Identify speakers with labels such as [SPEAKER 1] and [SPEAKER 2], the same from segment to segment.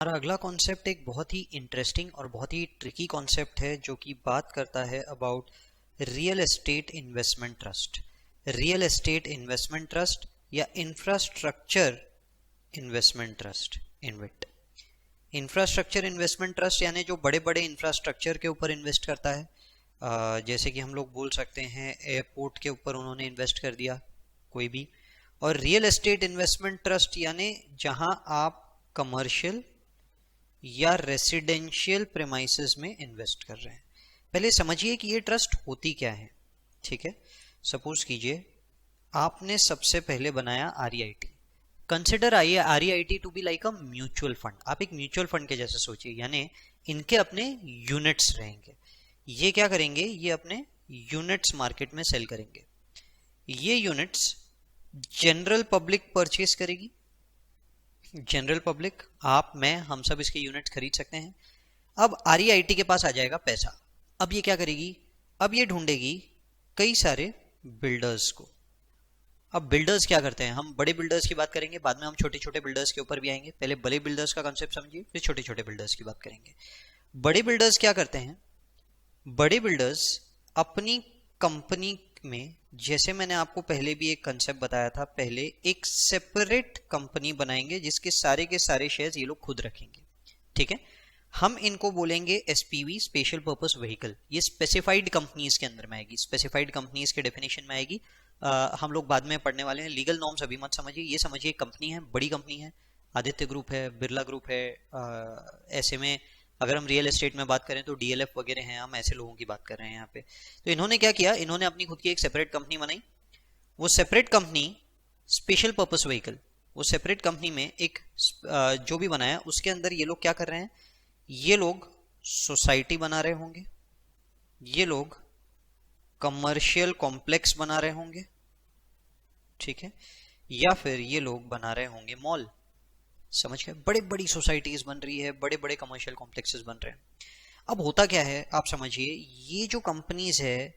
[SPEAKER 1] हमारा अगला कॉन्सेप्ट एक बहुत ही इंटरेस्टिंग और बहुत ही ट्रिकी कॉन्सेप्ट है जो कि बात करता है about real estate investment trust. Real estate investment trust या infrastructure investment trust, InvIT. Infrastructure investment trust यानी जो बड़े बड़े इंफ्रास्ट्रक्चर के ऊपर इन्वेस्ट करता है। जैसे कि हम लोग बोल सकते हैं एयरपोर्ट के ऊपर उन्होंने इन्वेस्ट कर दिया कोई भी। और रियल एस्टेट इन्वेस्टमेंट ट्रस्ट यानी जहां आप कमर्शियल या रेसिडेंशियल प्रेमाइसेस में इन्वेस्ट कर रहे हैं। पहले समझिए कि ये ट्रस्ट होती क्या है। ठीक है, सपोज कीजिए आपने सबसे पहले बनाया आरईआईटी। कंसिडर आइए REIT to be like a mutual fund. आप एक म्यूचुअल फंड के जैसे सोचिए, यानी इनके अपने यूनिट्स रहेंगे। ये क्या करेंगे, ये अपने यूनिट्स मार्केट में सेल करेंगे। ये यूनिट्स जनरल पब्लिक परचेज करेगी। जनरल पब्लिक, आप, मैं, हम सब इसके यूनिट्स खरीद सकते हैं। अब आरईआईटी के पास आ जाएगा पैसा। अब ये क्या करेगी, अब ये ढूंढेगी कई सारे बिल्डर्स को। अब बिल्डर्स क्या करते हैं, हम बड़े बिल्डर्स की बात करेंगे, बाद में हम छोटे छोटे बिल्डर्स के ऊपर भी आएंगे। पहले बड़े बिल्डर्स का कंसेप्ट समझिए, फिर छोटे छोटे बिल्डर्स की बात करेंगे। बड़े बिल्डर्स क्या करते हैं, बड़े बिल्डर्स अपनी कंपनी में, जैसे मैंने आपको पहले भी एक कंसेप्ट बताया था, पहले एक सेपरेट कंपनी बनाएंगे जिसके सारे के सारे शेयर्स ये लोग खुद रखेंगे। ठीक है, हम इनको बोलेंगे एसपीवी, स्पेशल पर्पस व्हीकल। ये स्पेसिफाइड कंपनीज के अंदर में आएगी, स्पेसिफाइड कंपनीज के डेफिनेशन में आएगी। हम लोग बाद में पढ़ने वाले हैं। लीगल नॉर्म्स अभी मत समझिए, ये समझिए कंपनी है, बड़ी कंपनी है, आदित्य ग्रुप है, बिरला ग्रुप है। ऐसे में अगर हम रियल एस्टेट में बात करें तो डीएलएफ वगैरह हैं, हम ऐसे लोगों की बात कर रहे हैं यहाँ पे। तो इन्होंने क्या किया, इन्होंने अपनी खुद की एक सेपरेट कंपनी बनाई। वो separate company special purpose vehicle, वो सेपरेट कंपनी में एक जो भी बनाया उसके अंदर ये लोग क्या कर रहे हैं, ये लोग सोसाइटी बना रहे होंगे, ये लोग कमर्शियल कॉम्प्लेक्स बना रहे होंगे, ठीक है, या फिर ये लोग बना रहे होंगे मॉल। समझ गए, बड़े बड़ी सोसाइटीज बन रही है, बड़े बड़े कमर्शियल कॉम्प्लेक्सेस बन रहे हैं। अब होता क्या है आप समझिए, ये जो कंपनीज है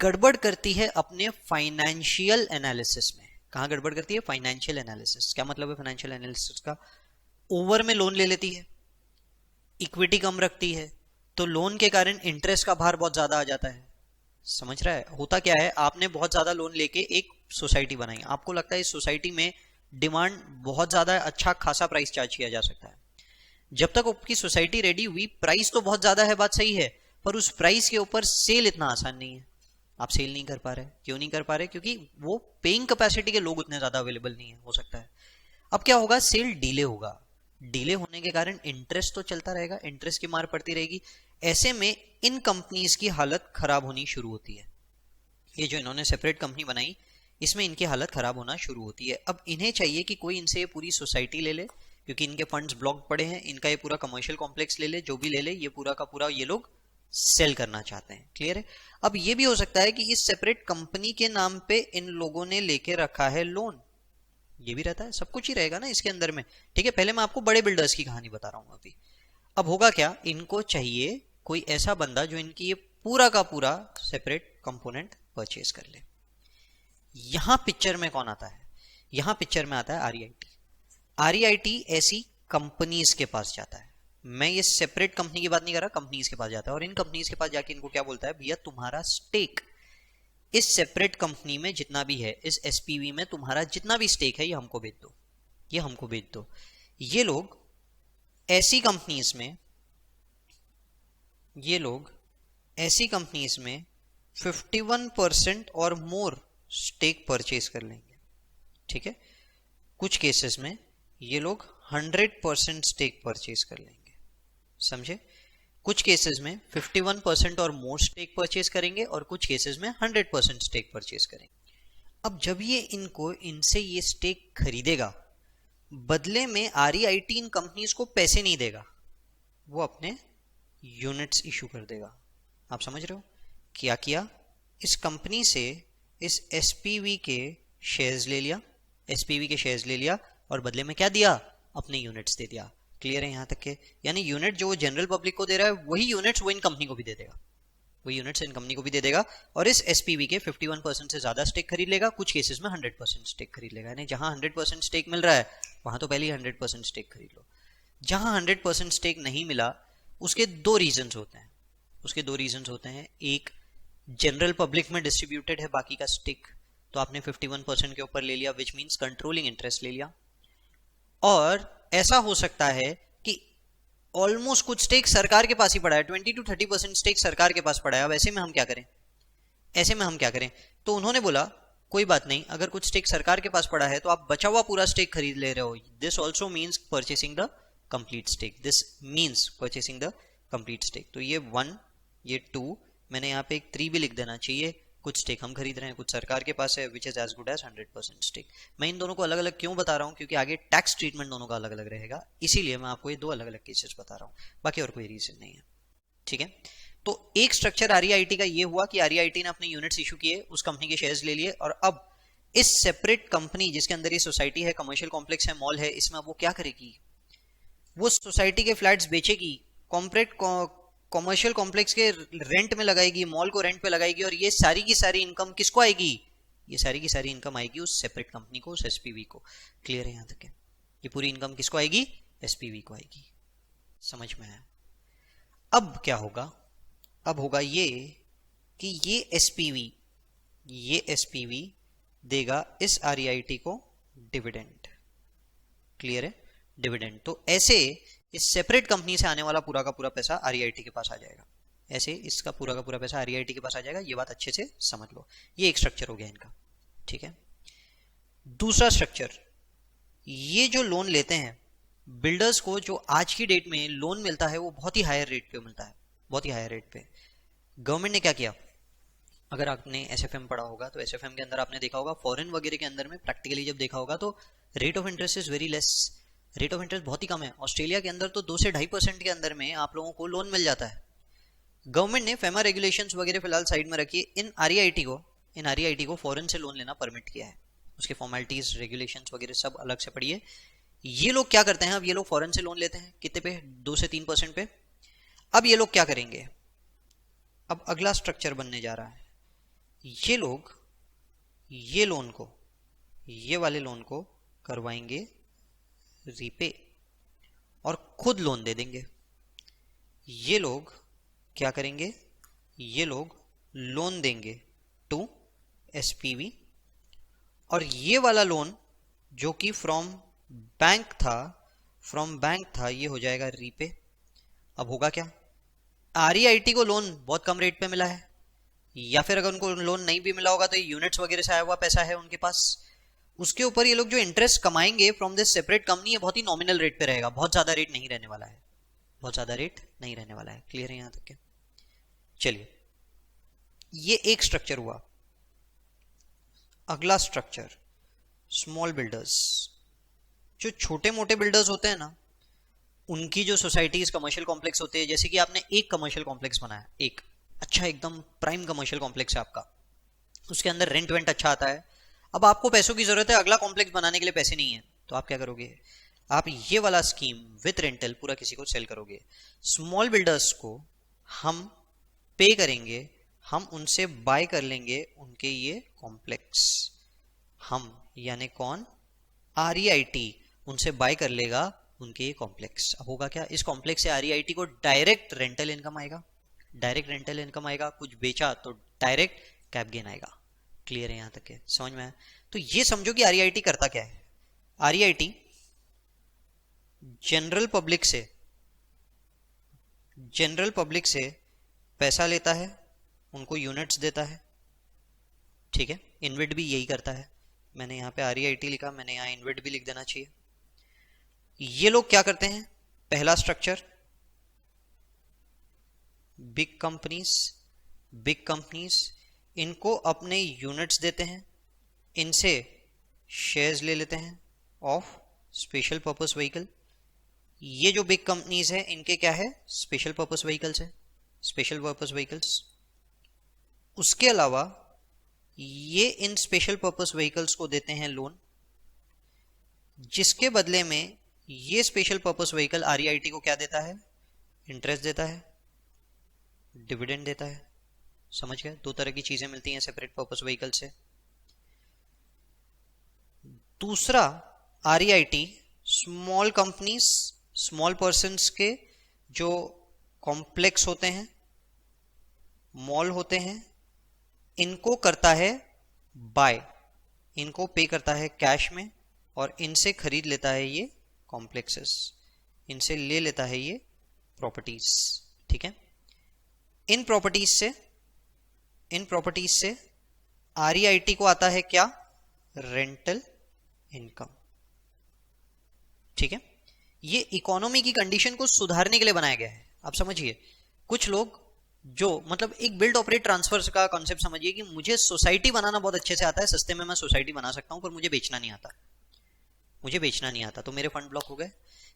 [SPEAKER 1] गड़बड़ करती है अपने फाइनेंशियल एनालिसिस में। कहाँ गड़बड़ करती है, फाइनेंशियल एनालिसिस। क्या मतलब है फाइनेंशियल एनालिसिस का, ओवर में लोन ले लेती है, इक्विटी कम रखती है, तो लोन के कारण इंटरेस्ट का भार बहुत ज्यादा आ जाता है। समझ रहा है, होता क्या है, आपने बहुत ज्यादा लोन लेके एक सोसाइटी बनाई, आपको लगता है इस सोसाइटी में डिमांड बहुत ज्यादा है, अच्छा खासा प्राइस चार्ज किया जा सकता है। जब तक आपकी सोसाइटी रेडी हुई, प्राइस तो बहुत ज्यादा है, बात सही है, पर उस प्राइस के ऊपर सेल इतना आसान नहीं है। आप सेल नहीं कर पा रहे, क्यों नहीं कर पा रहे, क्योंकि वो पेइंग कैपेसिटी के लोग उतने ज्यादा अवेलेबल नहीं है, हो सकता है। अब क्या होगा, सेल डिले होगा। डिले होने के कारण इंटरेस्ट तो चलता रहेगा, इंटरेस्ट की मार पड़ती रहेगी। ऐसे में इन कंपनीज की हालत खराब होनी शुरू होती है। ये जो इन्होंने सेपरेट कंपनी बनाई, इसमें इनकी हालत खराब होना शुरू होती है। अब इन्हें चाहिए कि कोई इनसे ये पूरी सोसाइटी ले ले, क्योंकि इनके फंड्स ब्लॉक पड़े हैं, इनका ये पूरा कमर्शियल कॉम्प्लेक्स ले ले, जो भी ले ले, ये पूरा का पूरा ये लोग सेल करना चाहते हैं। क्लियर है। अब ये भी हो सकता है कि इस सेपरेट कंपनी के नाम पे इन लोगों ने लेके रखा है लोन, ये भी रहता है, सब कुछ ही रहेगा ना इसके अंदर में। ठीक है, पहले मैं आपको बड़े बिल्डर्स की कहानी बता रहा हूं अभी। अब होगा क्या, इनको चाहिए कोई ऐसा बंदा जो इनकी ये पूरा का पूरा सेपरेट कंपोनेंट परचेज कर ले। यहां पिक्चर में कौन आता है, यहां पिक्चर में आता है आरईआईटी। आरईआईटी ऐसी कंपनीज के पास जाता है। मैं ये सेपरेट कंपनी की बात नहीं कर रहा, कंपनीज के पास जाता है, और इन कंपनीज के पास जाके इनको क्या बोलता है, भैया तुम्हारा स्टेक इस सेपरेट कंपनी में जितना भी है, इस एसपीवी में तुम्हारा जितना भी स्टेक है, ये हमको बेच दो, ये हमको बेच दो। ये लोग ऐसी कंपनीज में, ये लोग ऐसी कंपनीज में 51% और मोर स्टेक परचेज कर लेंगे। ठीक है, कुछ केसेस में ये लोग 100% स्टेक परचेज कर लेंगे। समझे, कुछ केसेस में 51% और मोर स्टेक परचेज करेंगे, और कुछ केसेस में 100% स्टेक परचेज करेंगे। अब जब ये इनको इनसे ये स्टेक खरीदेगा, बदले में आरईआईटी इन कंपनीज को पैसे नहीं देगा, वो अपने यूनिट्स इशू कर देगा। आप समझ रहे हो, क्या किया, इस कंपनी से इस एसपीवी के शेयर्स ले लिया, एसपीवी के शेयर्स ले लिया, और बदले में क्या दिया, अपने यूनिट्स दे दिया। क्लियर है यहां तक के, यानी यूनिट जो वो जनरल पब्लिक को दे रहा है, वही यूनिट्स वो इन कंपनी को भी दे देगा, वही यूनिट्स इन कंपनी को भी दे देगा, और इस एसपीवी के 51% से ज्यादा स्टेक खरीद लेगा, कुछ केसेस में 100% स्टेक खरीद लेगा। यानी जहां 100% स्टेक मिल रहा है, वहां तो पहले ही 100% स्टेक खरीद लो। जहां 100% स्टेक नहीं मिला, उसके दो रीजंस होते हैं। उसके दो रीजंस होते हैं। एक, जनरल पब्लिक में डिस्ट्रीब्यूटेड है बाकी का स्टेक, तो आपने 51% के ऊपर ले लिया, विच मीन्स कंट्रोलिंग इंटरेस्ट ले लिया। और ऐसा हो सकता है कि ऑलमोस्ट कुछ स्टेक सरकार के पास ही पड़ा है, 20 to 30% स्टेक सरकार के पास पड़ा है। अब ऐसे में हम क्या करें, ऐसे में हम क्या करें? तो उन्होंने बोला कोई बात नहीं, अगर कुछ स्टेक सरकार के पास पड़ा है तो आप बचा हुआ पूरा स्टेक खरीद ले रहे हो। This also means purchasing the complete stake, this means purchasing the complete stake. तो ये 1, ये 2, मैंने यहाँ पे एक 3 भी लिख देना चाहिए। कुछ स्टेक हम खरीद रहे हैं, कुछ सरकार के पास है, which is as good as 100% stake. मैं इन दोनों को अलग अलग क्यों बता रहा हूँ, क्योंकि आगे टैक्स ट्रीटमेंट दोनों का अलग अलग रहेगा, इसीलिए मैं आपको ये दो अलग अलग केसेस बता रहा हूँ, बाकी और कोई रीजन नहीं है। ठीक है, तो एक स्ट्रक्चर आरईआईटी का ये हुआ कि आरईआईटी ने अपने यूनिट्स इशू किए, उस कंपनी के शेयर्स ले लिए, और अब इस सेपरेट कंपनी जिसके अंदर ये सोसाइटी है, कमर्शियल कॉम्प्लेक्स है, मॉल है, इसमें वो क्या करेगी? वो सोसाइटी के फ्लैट्स बेचेगी, कॉम्प्रेट कॉमर्शियल कॉम्प्लेक्स के रेंट में लगाएगी, मॉल को रेंट पे लगाएगी, और ये सारी की सारी इनकम किसको आएगी? ये सारी की सारी इनकम आएगी उस सेपरेट कंपनी को, उस एसपीवी को। क्लियर है यहां तक है? ये पूरी इनकम किसको आएगी? एसपीवी को आएगी। समझ में आया? अब क्या होगा? अब होगा ये कि ये एसपीवी देगा इस आरईआईटी को डिविडेंड। क्लियर है? डिविडेंड। तो ऐसे इस सेपरेट कंपनी से आने वाला पूरा का पूरा पैसा आरईआईटी के पास आ जाएगा। ऐसे इसका पूरा का पूरा पैसा आरईआईटी के पास आ जाएगा। ये बात अच्छे से समझ लो। ये एक स्ट्रक्चर हो गया इनका। ठीक है, दूसरा स्ट्रक्चर, ये जो लोन लेते हैं बिल्डर्स को, जो आज की डेट में लोन मिलता है वो बहुत ही हायर रेट पे मिलता है, बहुत ही हायर रेट पे। गवर्नमेंट ने क्या किया? अगर आपने एसएफएम पढ़ा होगा तो एसएफएम के अंदर आपने देखा होगा, फॉरेन वगैरह के अंदर में प्रैक्टिकली जब देखा होगा तो rate of interest is very less. Rate of interest बहुत ही कम है। ऑस्ट्रेलिया के अंदर तो 2 से 2.5% के अंदर में आप लोगों को लोन मिल जाता है। गवर्नमेंट ने फेमा रेगुलेशंस वगैरह फिलहाल साइड में रखी, इन आरईआईटी को फॉरेन से लोन लेना परमिट किया है। उसके फॉर्मेलिटीज, रेगुलेशंस वगैरह सब अलग से पढ़िए। ये लोग क्या करते हैं? अब ये लोग फॉरेन से लोन लेते हैं कितने पे? 2 से 3% पे। अब ये लोग क्या करेंगे? अब अगला स्ट्रक्चर बनने जा रहा है। ये लोग ये लोन को, ये वाले लोन को करवाएंगे रीपे और खुद लोन दे देंगे। ये लोग क्या करेंगे? ये लोग लोन देंगे टू एसपीवी, और ये वाला लोन जो कि फ्रॉम बैंक था, ये हो जाएगा रीपे। अब होगा क्या? आरईआईटी को लोन बहुत कम रेट पे मिला है, या फिर अगर उनको लोन नहीं भी मिला होगा तो ये यूनिट्स वगैरह से आया हुआ पैसा है उनके पास, उसके ऊपर ये लोग जो इंटरेस्ट कमाएंगे फ्रॉम दिस सेपरेट कंपनी, ये बहुत ही नॉमिनल रेट पे रहेगा, बहुत ज्यादा रेट नहीं रहने वाला है, बहुत ज्यादा रेट नहीं रहने वाला है। क्लियर है यहां तक के? चलिए, ये एक स्ट्रक्चर हुआ। अगला स्ट्रक्चर, स्मॉल बिल्डर्स। जो छोटे मोटे बिल्डर्स होते हैं ना, उनकी जो सोसाइटीज, कमर्शियल कॉम्प्लेक्स होते हैं, जैसे कि आपने एक कमर्शियल कॉम्प्लेक्स बनाया, एक अच्छा एकदम प्राइम कमर्शियल कॉम्प्लेक्स है आपका, उसके अंदर रेंट वेंट अच्छा आता है। अब आपको पैसों की जरूरत है, अगला कॉम्प्लेक्स बनाने के लिए पैसे नहीं है, तो आप क्या करोगे? आप ये वाला स्कीम विथ रेंटल पूरा किसी को सेल करोगे। स्मॉल बिल्डर्स को हम पे करेंगे, हम उनसे बाय कर लेंगे उनके ये कॉम्प्लेक्स। हम यानी कौन? आरईआईटी उनसे बाय कर लेगा उनके ये कॉम्प्लेक्स। अब होगा क्या? इस कॉम्प्लेक्स से आरईआईटी को डायरेक्ट रेंटल इनकम आएगा, डायरेक्ट रेंटल इनकम आएगा। कुछ बेचा तो डायरेक्ट कैप गेन आएगा। क्लियर है यहां तक के? समझ में आया? तो ये समझो कि आरईआईटी करता क्या है। आरईआईटी जनरल पब्लिक से पैसा लेता है, उनको यूनिट्स देता है। ठीक है, इन्विड भी यही करता है। मैंने यहाँ पे आरईआईटी लिखा, मैंने यहाँ इन्विड भी लिख देना चाहिए। ये लोग क्या करते हैं? पहला स्ट्रक्चर, बिग कंपनीज इनको अपने यूनिट्स देते हैं, इनसे शेयर्स ले लेते हैं ऑफ स्पेशल पर्पस व्हीकल। ये जो बिग कंपनीज हैं इनके क्या है? स्पेशल पर्पस व्हीकल्स है, स्पेशल पर्पस व्हीकल्स। उसके अलावा ये इन स्पेशल पर्पस व्हीकल्स को देते हैं लोन, जिसके बदले में ये स्पेशल पर्पस व्हीकल आरईआईटी को क्या देता है? इंटरेस्ट देता है, डिविडेंड देता है। समझ गए? दो तरह की चीजें मिलती हैं सेपरेट पर्पस व्हीकल से। दूसरा, REIT small companies small persons के जो कॉम्प्लेक्स होते हैं, मॉल होते हैं, इनको करता है बाय, इनको पे करता है कैश में और इनसे खरीद लेता है ये कॉम्प्लेक्सेस, इनसे ले लेता है ये प्रॉपर्टीज। ठीक है, इन प्रॉपर्टीज से आरईआईटी को आता है क्या? Rental income. ठीक है, ये इकोनॉमी की कंडीशन को सुधारने के लिए बनाया गया है। आप समझिए, कुछ लोग जो मतलब एक बिल्ड ऑपरेट ट्रांसफर का कॉन्सेप्ट समझिए कि मुझे सोसाइटी बनाना बहुत अच्छे से आता है, सस्ते में मैं सोसाइटी बना सकता हूं, पर मुझे बेचना नहीं आता, तो मेरे फंड ब्लॉक हो गए।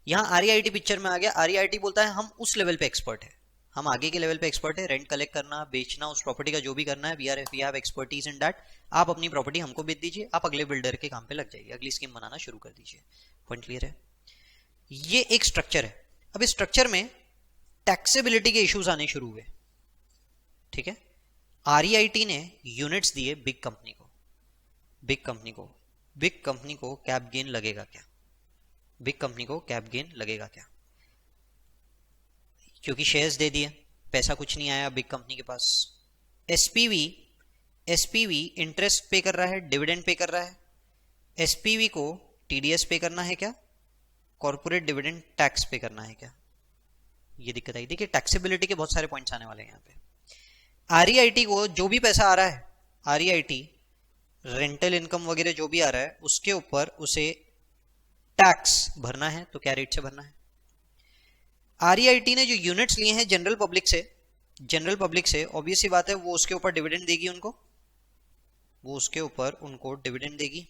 [SPEAKER 1] यहां आरईआईटी पिक्चर में आ गया। आरईआईटी बोलता है हम उस लेवल पे एक्सपर्ट है, हम आगे के लेवल पे एक्सपर्ट है, रेंट कलेक्ट करना, बेचना, उस प्रॉपर्टी का जो भी करना है, we have expertise in that. आप अपनी प्रॉपर्टी हमको बेच दीजिए, आप अगले बिल्डर के काम पे लग जाइए, अगली स्कीम बनाना शुरू कर दीजिए। पॉइंट क्लियर है? ये एक स्ट्रक्चर है। अब इस स्ट्रक्चर में टैक्सेबिलिटी के इश्यूज आने शुरू हुए। ठीक है, आरईआईटी ने यूनिट्स दिए बिग कंपनी को कैप गेन लगेगा क्या? क्योंकि शेयर्स दे दिए, पैसा कुछ नहीं आया बिग कंपनी के पास। एसपीवी इंटरेस्ट पे कर रहा है, डिविडेंड पे कर रहा है। एसपीवी को टीडीएस पे करना है क्या? कॉर्पोरेट डिविडेंड टैक्स पे करना है क्या? ये दिक्कत आई। देखिए, टैक्सेबिलिटी के बहुत सारे पॉइंट्स आने वाले हैं यहाँ पे। आरईआईटी को जो भी पैसा आ रहा है, आरईआईटी रेंटल इनकम वगैरह जो भी आ रहा है, उसके ऊपर उसे टैक्स भरना है, तो क्या रेट से भरना है? आरईआईटी ने जो यूनिट्स लिए हैं जनरल पब्लिक से ऑब्वियस सी बात है वो उसके ऊपर डिविडेंड देगी, उनको डिविडेंड देगी।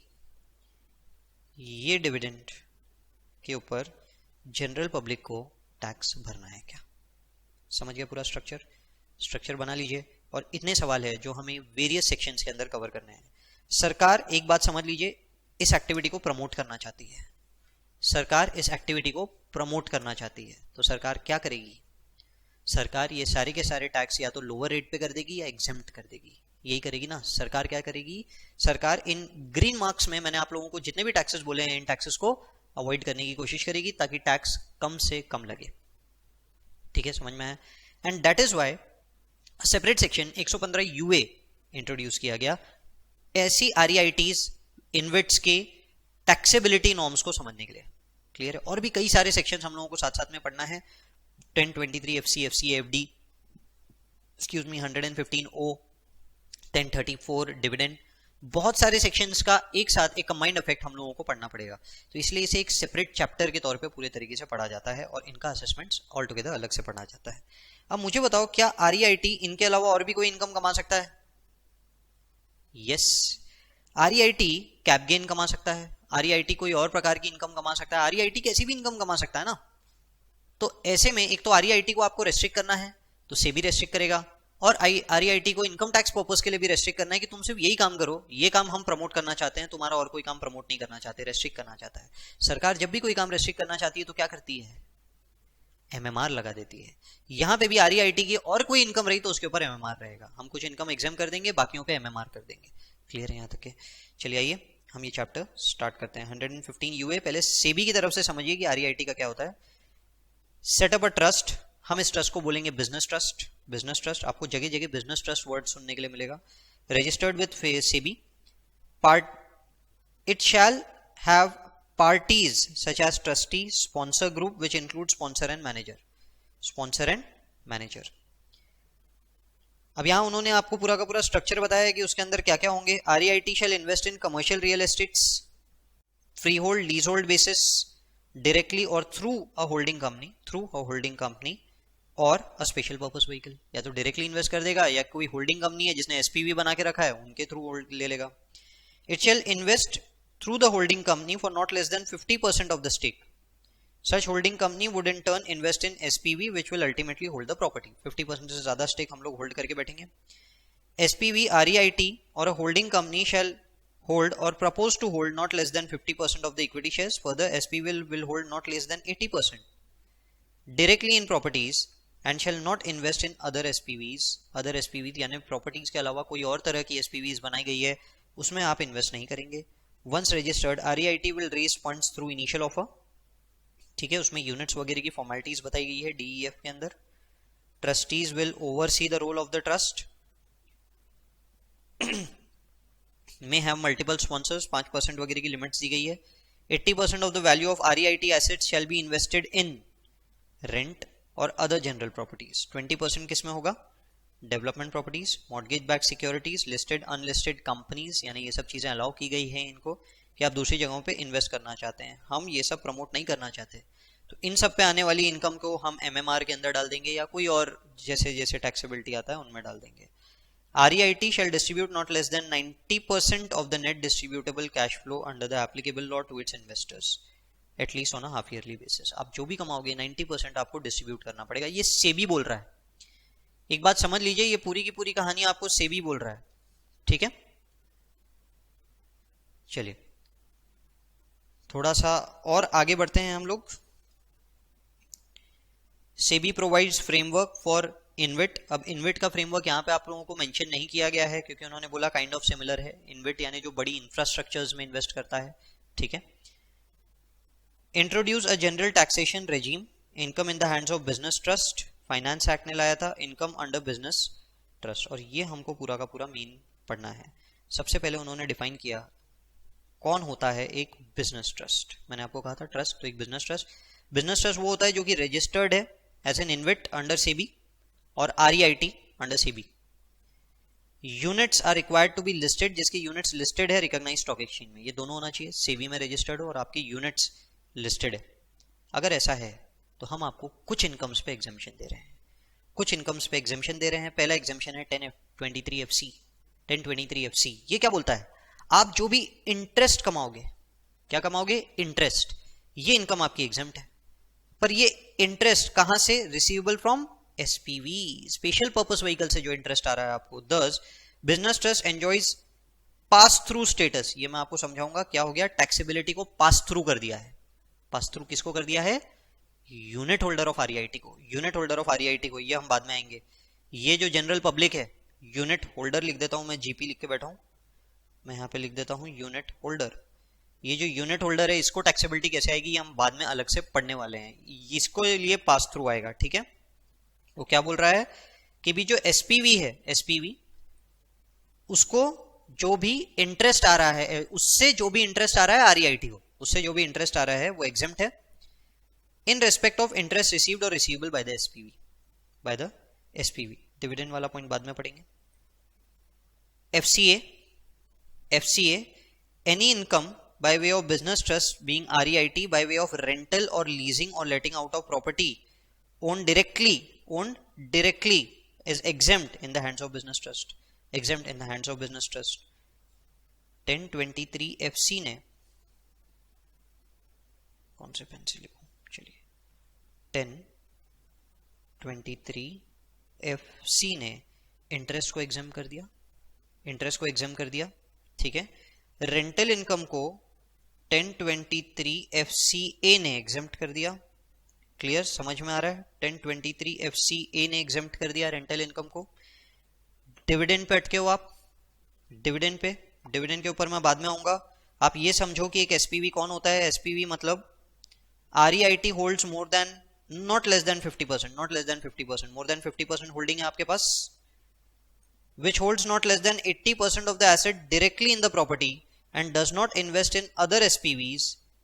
[SPEAKER 1] ये डिविडेंड के ऊपर जनरल पब्लिक को टैक्स भरना है क्या? समझ गया पूरा स्ट्रक्चर बना लीजिए। और इतने सवाल है जो हमें वेरियस सेक्शंस के अंदर कवर करने हैं। सरकार, एक बात समझ लीजिए, इस एक्टिविटी को प्रमोट करना चाहती है। तो सरकार क्या करेगी? सरकार ये सारे के सारे टैक्स या तो लोअर रेट पे कर देगी या एग्जेम्प्ट कर देगी, यही करेगी ना। सरकार क्या करेगी? सरकार इन ग्रीन मार्क्स में मैंने आप लोगों को जितने भी टैक्सेस बोले हैं, इन टैक्सेस को अवॉइड करने की कोशिश करेगी ताकि टैक्स कम से कम लगे। ठीक है, समझ में आया? And that is why separate section 115 UA introduce किया गया, ऐसी आरईआईटीज इन्वेट्स के टैक्सेबिलिटी नॉर्म्स को समझने के लिए। क्लियर है? और भी कई सारे सेक्शंस हम लोगों को साथ साथ में पढ़ना है। 1023 एफसी एफडी, 115 ओ, 1034 डिविडेंड, बहुत सारे सेक्शंस का एक साथ एक कंबाइंड इफेक्ट हम लोगों को पढ़ना पड़ेगा। तो इसलिए इसे एक सेपरेट चैप्टर के तौर पे पूरे तरीके से पढ़ा जाता है और इनका असेसमेंट्स ऑल टुगेदर अलग से पढ़ा जाता है। अब मुझे बताओ, क्या आरईआईटी इनके अलावा और भी कोई इनकम कमा सकता है? यस, आरईआईटी कैप गेन कमा सकता है, आरईआईटी कोई और प्रकार की इनकम कमा सकता है, आरईआईटी कैसी भी इनकम कमा सकता है ना। तो ऐसे में एक तो आरईआईटी को आपको रेस्ट्रिक्ट करना है, तो सेबी रेस्ट्रिक्ट करेगा, और आरईआईटी को इनकम टैक्स पर्पस के लिए भी रेस्ट्रिक्ट करना है कि तुम सिर्फ यही काम करो, ये काम हम प्रमोट करना चाहते हैं, तुम्हारा और कोई काम प्रमोट नहीं करना चाहते, रेस्ट्रिक्ट करना चाहता है। सरकार जब भी कोई काम रेस्ट्रिक्ट करना चाहती है तो क्या करती है? एमएमआर लगा देती है। यहां पे भी आरईआईटी की और कोई इनकम रही तो उसके ऊपर एमएमआर रहेगा। हम कुछ इनकम एग्जाम कर देंगे, बाकियों पे एमएमआर कर देंगे। क्लियर है यहां तक के? चलिए आइए हम ये चैप्टर स्टार्ट करते हैं। 115 यूए, पहले सेबी की तरफ से समझिए कि आरईआईटी का क्या होता है। सेटअप अ ट्रस्ट, हम इस ट्रस्ट को बोलेंगे बिजनेस ट्रस्ट। आपको जगह जगह बिजनेस ट्रस्ट वर्ड सुनने के लिए मिलेगा। Registered with SEBI, it shall have parties such as trustee, sponsor group which includes sponsor and manager। अब यहां उन्होंने आपको पूरा का पूरा स्ट्रक्चर बताया है कि उसके अंदर क्या क्या होंगे। REIT shall invest in commercial real estates, free hold, lease hold basis, directly और थ्रू अ होल्डिंग कंपनी और अ स्पेशल पर्पस व्हीकल। या तो डायरेक्टली इन्वेस्ट कर देगा या कोई होल्डिंग कंपनी है जिसने एसपीवी बना के रखा है उनके थ्रू ले लेगा। It shall invest through the holding company for not less than 50% of the stake. Such holding company would in turn invest in SPV which will ultimately hold the property. 50% से ज़्यादा stake हम लोग hold करके बैठेंगे। SPV, REIT or a holding company shall hold or propose to hold not less than 50% of the equity shares. Further, SPV will hold not less than 80% directly in properties and shall not invest in other SPVs. Other SPV यानी properties के अलावा कोई और तरह की SPVs बनाई गई है उसमें आप invest नहीं करेंगे। Once registered, REIT will raise funds through initial offer, ठीक है, उसमें यूनिट्स वगैरह की फॉर्मेलिटीज बताई गई है DEF के अंदर. Trustees will oversee the role of the trust, may have multiple sponsors, 5% वगैरह की लिमिट्स दी गई है. 80% of the value of REIT assets shall be invested in rent और अदर जनरल प्रॉपर्टीज. 20% किस में होगा? Development properties, mortgage back securities, listed unlisted companies, यानी ये सब चीजें अलाउ की गई हैं इनको कि आप दूसरी जगहों पे इन्वेस्ट करना चाहते हैं. हम ये सब प्रमोट नहीं करना चाहते, तो इन सब पे आने वाली इनकम को हम MMR के अंदर डाल देंगे या कोई और जैसे जैसे टैक्सेबिलिटी आता है उनमें डाल देंगे. REIT shall distribute not less than 90% of the net distributable cash flow under the applicable law to its investors at least on a half yearly basis. आप जो भी कमाओगे 90% आपको डिस्ट्रीब्यूट करना पड़ेगा. ये सेबी बोल रहा है. एक बात समझ लीजिए, ये पूरी की पूरी कहानी आपको सेबी बोल रहा है. ठीक है, चलिए थोड़ा सा और आगे बढ़ते हैं हम लोग. SEBI provides framework for इनविट. अब इनविट का फ्रेमवर्क यहाँ पे आप लोगों को मेंशन नहीं किया गया है क्योंकि उन्होंने बोला काइंड ऑफ सिमिलर है. इनविट यानी जो बड़ी इंफ्रास्ट्रक्चर्स में इन्वेस्ट करता है. ठीक है. Introduce a general taxation regime, income in the hands of business trust. Finance act ने लाया था इनकम अंडर बिजनेस ट्रस्ट, और ये हमको पूरा का पूरा मीन पढ़ना है. सबसे पहले उन्होंने डिफाइन किया कौन होता है एक बिजनेस ट्रस्ट. मैंने आपको कहा था ट्रस्ट, तो एक बिजनेस ट्रस्ट. बिजनेस ट्रस्ट वो होता है जो कि रजिस्टर्ड है as an InvIT under SEBI और REIT under SEBI. Units are required to be listed, जिसकी यूनिट्स लिस्टेड है रिकॉग्नाइज्ड स्टॉक एक्सचेंज में. ये दोनों होना चाहिए, सेबी में रजिस्टर्ड हो और आपकी यूनिट्स लिस्टेड है. अगर ऐसा है तो हम आपको कुछ इनकम्स पे एग्जेम्पशन दे रहे हैं. कुछ इनकम्स पे एग्जेम्पशन दे रहे हैं. पहला एग्जेम्पशन है 1023FC. 1023FC ये क्या बोलता है? आप जो भी इंटरेस्ट कमाओगे, क्या कमाओगे? इंटरेस्ट. ये इनकम आपकी एग्जेम्प्ट है, पर ये इंटरेस्ट कहां से? Receivable from SPV, special purpose vehicle से जो इंटरेस्ट आ रहा है आपको. दस business trust enjoys pass through status. ये मैं आपको समझाऊंगा क्या हो गया. टैक्सेबिलिटी को पास थ्रू कर दिया है. पास थ्रू किसको कर दिया है? यूनिट होल्डर ऑफ REIT को. यूनिट होल्डर ऑफ REIT को, ये हम बाद में आएंगे. ये जो जनरल पब्लिक है, यूनिट होल्डर लिख देता हूं मैं, GP लिख के बैठा हूं मैं, यहां पे लिख देता हूं यूनिट होल्डर. ये जो यूनिट होल्डर है इसको टैक्सेबिलिटी कैसे आएगी हम बाद में अलग से पढ़ने वाले हैं. इसको लिए पास थ्रू आएगा. ठीक है. वो क्या बोल रहा है कि भी जो SPV है, SPV उसको जो भी इंटरेस्ट आ रहा है, उससे जो भी इंटरेस्ट आ रहा है REIT को, उससे जो भी इंटरेस्ट आ रहा है वो एग्जेम्प्ट है in respect of interest received और receivable by the SPV. Dividend वाला पॉइंट बाद में पढ़ेंगे. FCA any income by way of business trust being REIT by way of rental or leasing or letting out of property owned directly is exempt in the hands of business trust. Exempt in the hands of business trust. 1023 FC ने कौन से pen से लिखूं? चलिए 1023 FC ने interest को exam कर दिया. इंटरेस्ट को एग्जाम कर दिया. ठीक है. रेंटल इनकम को 1023 FCA ने एग्जेम्प्ट कर दिया. क्लियर, समझ में आ रहा है? 1023 FCA ने एग्जेम्प्ट कर दिया रेंटल इनकम को. डिविडेंड पे अटके हो आप. डिविडेंड के ऊपर मैं बाद में आऊंगा. आप ये समझो कि एक SPV कौन होता है. SPV मतलब REIT holds more than, not less than 50%, not less than 50%, more than 50% holding है आपके पास, which holds not less than 80% of the asset directly in the property and does not invest in other SPVs.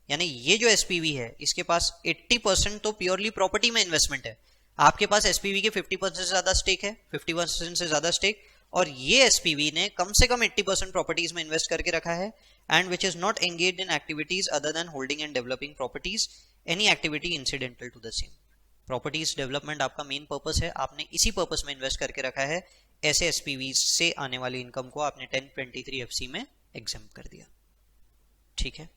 [SPEAKER 1] यानी ये जो SPV है इसके पास 80% तो purely property में investment है. आपके पास SPV के 50% से ज्यादा स्टेक है, 50% से ज्यादा स्टेक, और ये SPV ने कम से कम 80% प्रॉपर्टीज में इन्वेस्ट करके रखा है. And which is not engaged in activities other than holding and developing properties, any activity incidental to the same. Properties development आपका मेन पर्पस है, आपने इसी पर्पस में इन्वेस्ट करके रखा है. ऐसे SPV से आने वाली इनकम को आपने 1023 FC में एग्जाम्प्ट कर दिया. ठीक है.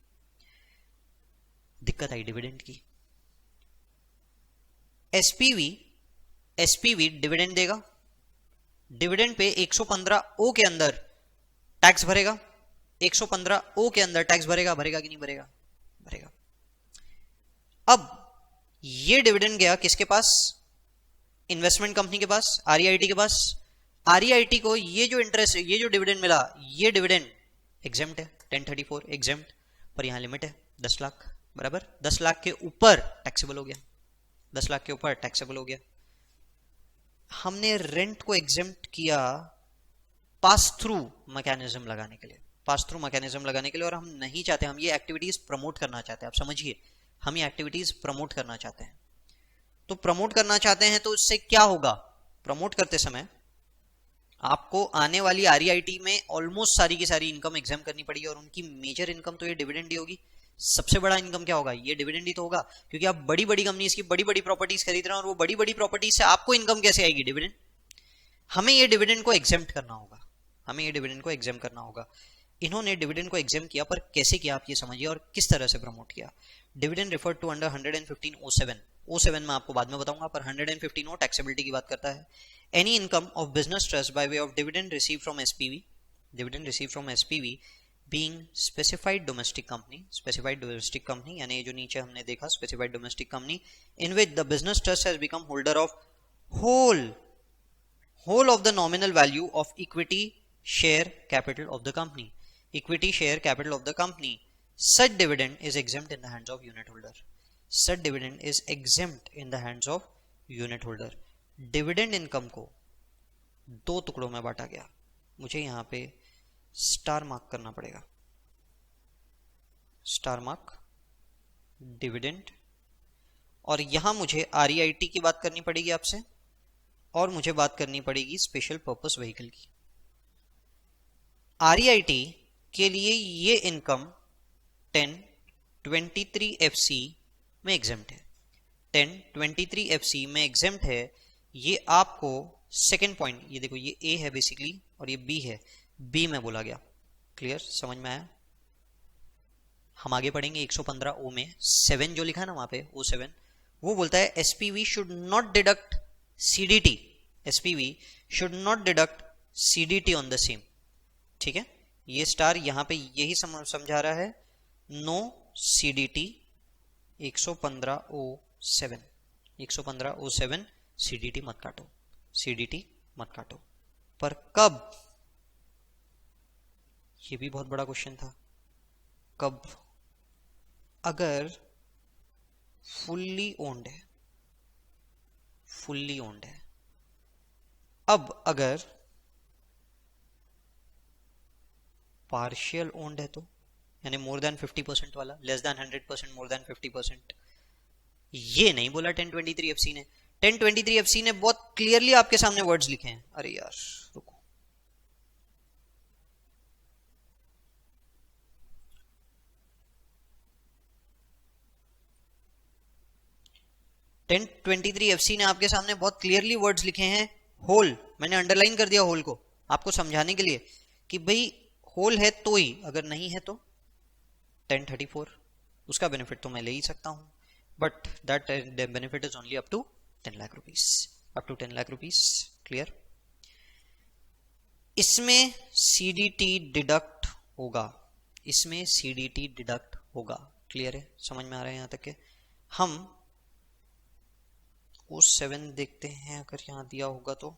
[SPEAKER 1] दिक्कत आई डिविडेंड की. SPV डिविडेंड देगा. डिविडेंड पे 115O के अंदर टैक्स भरेगा. 115O के अंदर टैक्स भरेगा कि नहीं भरेगा? भरेगा. अब ये डिविडेंड गया किसके पास? इन्वेस्टमेंट कंपनी के पास, REIT के पास. REIT को ये जो इंटरेस्ट, ये जो डिविडेंड मिला, ये डिविडेंड एग्जेम्प्ट है. 1034 एग्जेम्प्ट, पर यहां लिमिट है 10 लाख. बराबर, 10 लाख के ऊपर टैक्सेबल हो गया, 10 लाख के ऊपर टैक्सेबल हो गया। हमने रेंट को एग्जेम्प्ट किया पास थ्रू मैकेनिज्म लगाने के लिए, पास थ्रू मैकेनिज्म लगाने के लिए, और हम नहीं चाहते, हम ये एक्टिविटीज प्रमोट करना चाहते हैं। आप समझिए, हम ये एक्टिविटीज प्रमोट करना चाहते हैं। तो प्रमोट करना चाहते हैं तो इससे क्या होगा, प्रमोट करते समय आपको आने वाली आरईआईटी में ऑलमोस्ट सारी की सारी इनकम एग्जाम करनी पड़ेगी, और उनकी मेजर इनकम तो ये डिविडेंड ही होगी। सबसे बड़ा इनकम क्या होगा, ये डिविडेंड ही तो होगा, क्योंकि आप बड़ी बड़ी कंपनीज की बड़ी बड़ी प्रॉपर्टीज खरीद रहे हैं, और वो बड़ी बड़ी प्रॉपर्टीज से आपको इनकम कैसे आएगी, डिविडेंड। हमें ये डिविडेंड को एग्जेम्प्ट करना होगा, हमें ये डिविडेंड को एग्जाम करना होगा। इन्होंने डिविडेंड को एग्जाम किया, पर कैसे किया आप ये समझिए, और किस तरह से प्रमोट किया। डिविडेंड रिफर टू अंडर 115(07) मैं आपको बाद में बताऊंगा, पर 115 टैक्सेबिलिटी की बात करता है। Any income of business trust by way of dividend receive from SPV, dividend receive from SPV being specified domestic company, specified domestic company, यानी ये जो नीचे हमने देखा specified domestic company, in which the business trust has become holder of whole of the nominal value of equity share capital of the company, equity share capital of the company, such dividend is exempt in the hands of unit holder, such dividend is exempt in the hands of unit holder। dividend income को दो टुकड़ों में बांटा गया, मुझे यहाँ पे star mark करना पड़ेगा, स्टार मार्क डिविडेंड, और यहां मुझे आरईआईटी की बात करनी पड़ेगी आपसे, और मुझे बात करनी पड़ेगी स्पेशल पर्पस व्हीकल की। आरईआईटी के लिए ये इनकम 1023FC में एग्जेम्प्ट है, 1023FC में एग्जेम्प्ट है। ये आपको सेकेंड पॉइंट, ये देखो, ये ए है बेसिकली और ये बी है, बी में बोला गया। क्लियर, समझ में आया। हम आगे पढ़ेंगे 115O में 7 जो लिखा है ना वहां पे, O7, वो बोलता है SPV should not deduct CDT, SPV should not deduct CDT on the same। ठीक है, ये स्टार यहां पे यही समझा रहा है, no CDT 115O7, 115O7 CDT मत काटो, CDT मत काटो। पर कब, ये भी बहुत बड़ा क्वेश्चन था, कब, अगर फुल्ली ओन्ड है, फुल्ली ओन्ड है। अब अगर पार्शियल ओन्ड है तो, यानी मोर देन 50% वाला, लेस देन 100%, मोर देन 50%, ये नहीं बोला 1023FC ने। 1023FC ने बहुत क्लियरली आपके सामने वर्ड्स लिखे हैं। अरे यार रुको, टेन 23FC ने आपके सामने बहुत क्लियरली वर्ड्स लिखे हैं। होल, मैंने अंडरलाइन कर दिया होल को आपको समझाने के लिए कि भाई होल है तो ही, अगर नहीं है तो 1034, उसका बेनिफिट तो मैं ले ही सकता हूं, but that benefit is only up to 10 lakh rupees, up to 10 lakh rupees. Clear, इसमें CDT डिडक्ट होगा, इसमें CDT डिडक्ट होगा। क्लियर है, समझ में आ रहा है यहां तक के। हम O7 देखते हैं, अगर यहां दिया होगा तो,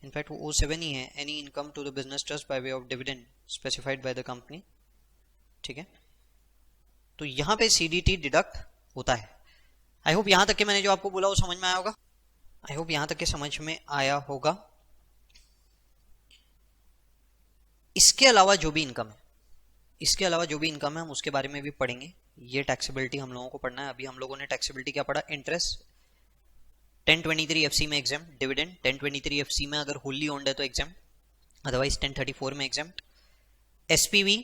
[SPEAKER 1] इनफैक्ट वो O7 ही है, any income to the business trust by way of dividend specified by the company. ठीक है, तो यहां पे CDT डिडक्ट होता है। आई होप यहां तक के मैंने जो आपको बोला वो समझ में आया होगा, आई होप यहां तक के समझ में आया होगा। इसके अलावा जो भी इनकम है, इसके अलावा जो भी इनकम है, हम उसके बारे में भी पढ़ेंगे। ये टैक्सेबिलिटी हम लोगों को पढ़ना है। अभी हम लोगों ने टैक्सेबिलिटी क्या पढ़ा, इंटरेस्ट 1023FC में एग्जाम्प्ट, डिविडेंड 1023FC में अगर होली ओन्ड है तो एग्जाम्प्ट, अदरवाइज 1034 में एग्जाम्प्ट। एसपीवी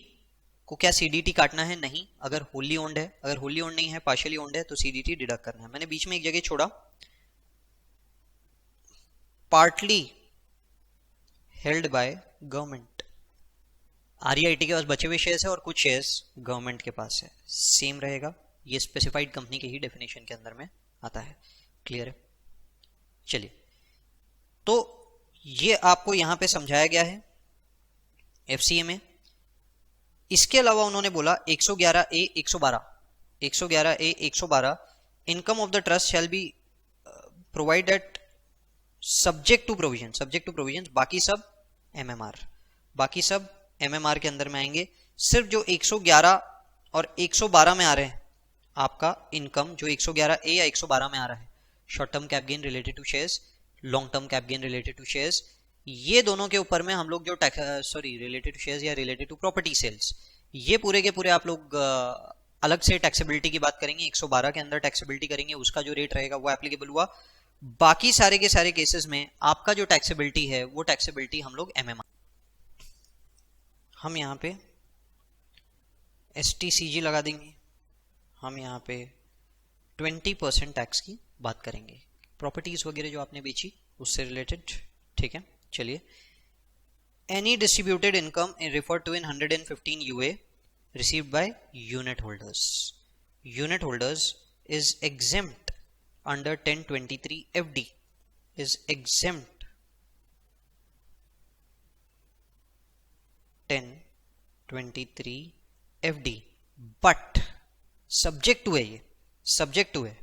[SPEAKER 1] को क्या CDT काटना है, नहीं, अगर होली ओन्ड है, अगर होली ओन्ड नहीं है, पार्शियली ओन्ड है, तो CDT डिडक्ट करना है। मैंने बीच में एक जगह छोड़ा, partly held by government. REIT के पास बचे हुए शेयर्स है और कुछ शेयर्स गवर्नमेंट के पास है, सेम रहेगा, ये स्पेसिफाइड कंपनी के ही डेफिनेशन के अंदर में आता है। क्लियर है, चलिए, तो ये आपको यहां पे समझाया गया है FCA में। इसके अलावा उन्होंने बोला 111A 112 income of the trust shall be provide at subject to provision, बाकी सब एमएमआर, बाकी सब एमएमआर के अंदर में आएंगे। सिर्फ जो 111 और 112 में आ रहे हैं आपका इनकम, जो 111 ए या 112 में आ रहा है, short term cap gain related to shares, long term cap gain related to shares, ये दोनों के ऊपर में हम लोग जो रिलेटेड टू शेयर्स या रिलेटेड टू प्रॉपर्टी सेल्स, ये पूरे के पूरे आप लोग अलग से टैक्सेबिलिटी की बात करेंगे, 112 के अंदर टैक्सेबिलिटी करेंगे, उसका जो रेट रहेगा वो एप्लीकेबल हुआ। बाकी सारे के सारे केसेस में आपका जो टैक्सेबिलिटी है वो टैक्सेबिलिटी हम लोग एमएमआर, हम यहाँ पे एसटीसीजी लगा देंगे, हम यहाँ पे 20% टैक्स की बात करेंगे, प्रॉपर्टीज वगैरह जो आपने बेची उससे रिलेटेड। ठीक है, चलिए। Any distributed income referred to in 115 UA received by unit holders. Unit holders is exempt under 1023 FD, is exempt 1023 FD, but subject to है, ये subject to है,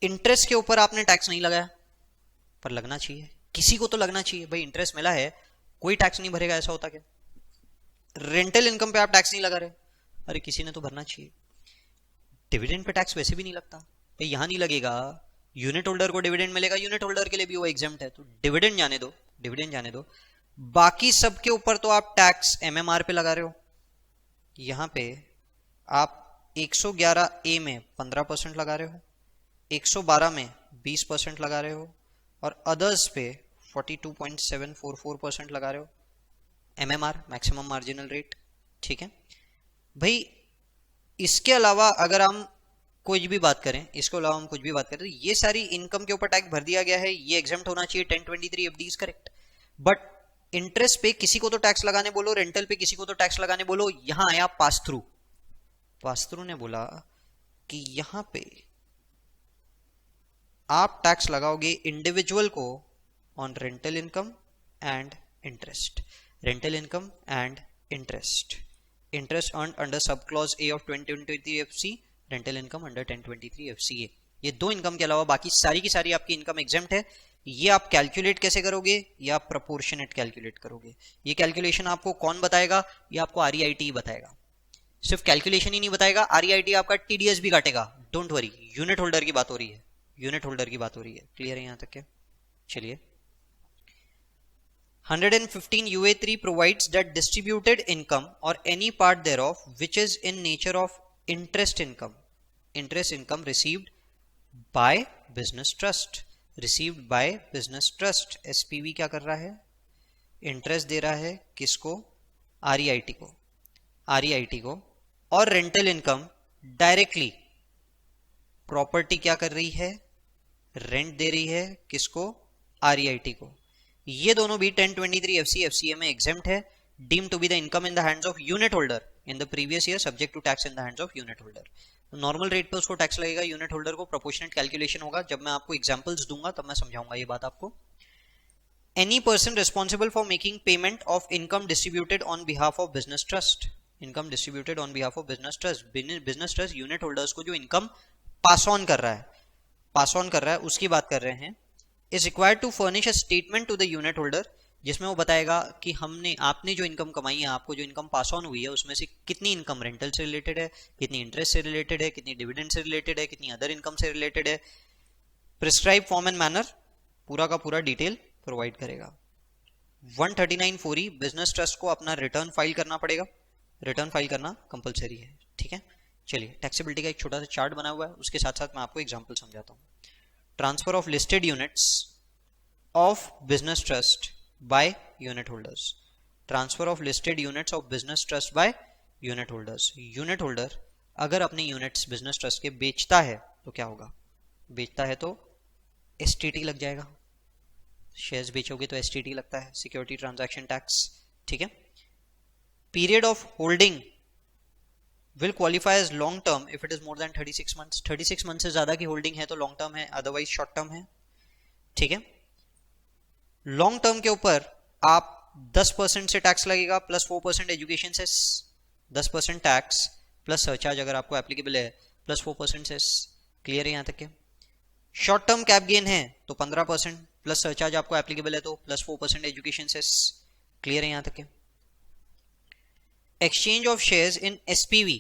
[SPEAKER 1] इंटरेस्ट के ऊपर आपने टैक्स नहीं लगाया, पर लगना चाहिए, किसी को तो लगना चाहिए भाई, इंटरेस्ट मिला है कोई टैक्स नहीं भरेगा, ऐसा होता क्या? रेंटल इनकम पे आप टैक्स नहीं लगा रहे, अरे किसी ने तो भरना चाहिए। डिविडेंड पे टैक्स वैसे भी नहीं लगता भाई, यहां नहीं लगेगा, यूनिट होल्डर को डिविडेंड मिलेगा, यूनिट होल्डर के लिए भी वो एग्जेम्प्ट है, तो डिविडेंड जाने दो, डिविडेंड जाने दो। बाकी सब के ऊपर तो आप टैक्स एमएमआर पे लगा रहे हो, यहां पे आप 111 ए में 15% लगा रहे हो, 112 में 20% लगा रहे हो, और अदर्स पे 42.744% लगा रहे हो, एमएमआर मैक्सिमम मार्जिनल रेट। ठीक है भाई, इसके अलावा अगर हम कुछ भी बात करें, इसके अलावा हम कुछ भी बात करें, तो ये सारी इनकम के ऊपर टैक्स भर दिया गया है, ये एग्जेम्प्ट होना चाहिए 1023 FD is correct. But interest पे किसी को तो टैक्स लगाने बोलो, रेंटल पे किसी को तो टैक्स लगाने बोलो, यहां आया पास थ्रू, पास थ्रू ने बोला कि यहां पे आप टैक्स लगाओगे इंडिविजुअल को on rental income and interest, rental income and interest earned under subclause A of 1023 FC, rental income under 1023 FCA। ये दो इनकम के अलावा बाकी सारी की सारी आपकी इनकम एग्जेम्प्ट है। ये आप कैलकुलेट कैसे करोगे? ये आप प्रोपोर्शनेट कैलकुलेट करोगे। ये कैलकुलेशन आपको कौन बताएगा? ये आपको REIT बताएगा। सिर्फ कैलकुलेशन ही नहीं बताएगा, REIT आपका TDS भी काटेगा, डोंट वरी। यूनिट होल्डर की बात हो रही है, यूनिट होल्डर की बात हो रही है। क्लियर है यहां तक? क्या चलिए, 115 UA3 provides that distributed income or any part thereof which is in nature of interest income received by business trust, SPV क्या कर रहा है? इंटरेस्ट दे रहा है किसको? REIT को। और रेंटल इनकम डायरेक्टली प्रॉपर्टी क्या कर रही है? रेंट दे रही है किसको? REIT को। ये दोनों भी 1023 FC FCA में एग्जेम्प्ट है। Deemed to be the income in the hands of unit holder in the previous year subject to tax in the hands of unit holder. Normal rate पे उसको टैक्स लगेगा, unit holder को proportionate calculation होगा। जब मैं आपको examples दूंगा तब मैं समझाऊंगा ये बात आपको। Any person responsible for making payment of income distributed on behalf of business trust, business trust unit holders को जो इनकम पास ऑन कर रहा है उसकी बात कर रहे हैं। is required to furnish a statement to the unit holder, जिसमें वो बताएगा कि आपने जो इनकम कमाई है, आपको जो इनकम पास ऑन हुई है, उसमें से कितनी इनकम रेंटल से रिलेटेड है, कितनी इंटरेस्ट से रिलेटेड है, कितनी डिविडेंड से रिलेटेड है, कितनी अदर इनकम से रिलेटेड है। प्रिस्क्राइब फॉर्म एंड मैनर पूरा का पूरा डिटेल प्रोवाइड करेगा। 139(4) बिजनेस ट्रस्ट को अपना रिटर्न फाइल करना पड़ेगा, रिटर्न फाइल करना कंपलसरी है। ठीक है, चलिए, टैक्सेबिलिटी का एक छोटा सा चार्ट बना हुआ है, उसके साथ साथ मैं आपको एग्जाम्पल समझाता हूँ। Transfer of listed units of business trust by unit holders, transfer of listed units of business trust by unit holders। unit holder अगर अपने यूनिट्स बिजनेस ट्रस्ट के बेचता है तो क्या होगा? बेचता है तो STT लग जाएगा, शेयर्स बेचोगे तो STT लगता है, सिक्योरिटी ट्रांजैक्शन टैक्स। ठीक है, period of holding will qualify as long term if it is more than 36 months। 36 months से ज्यादा की होल्डिंग है तो लॉन्ग टर्म है, अदरवाइज शॉर्ट टर्म है। ठीक है, लॉन्ग टर्म के ऊपर आप 10% से टैक्स लगेगा plus 4% education cess, 10% tax plus surcharge अगर आपको एप्लीकेबल है, प्लस 4% सेस। क्लियर है यहां तक के? शॉर्ट टर्म कैप गेन है तो 15% प्लस सरचार्ज आपको एप्लीकेबल है तो प्लस 4% एजुकेशन सेस। क्लियर है यहां तक के? Exchange of shares in SPV,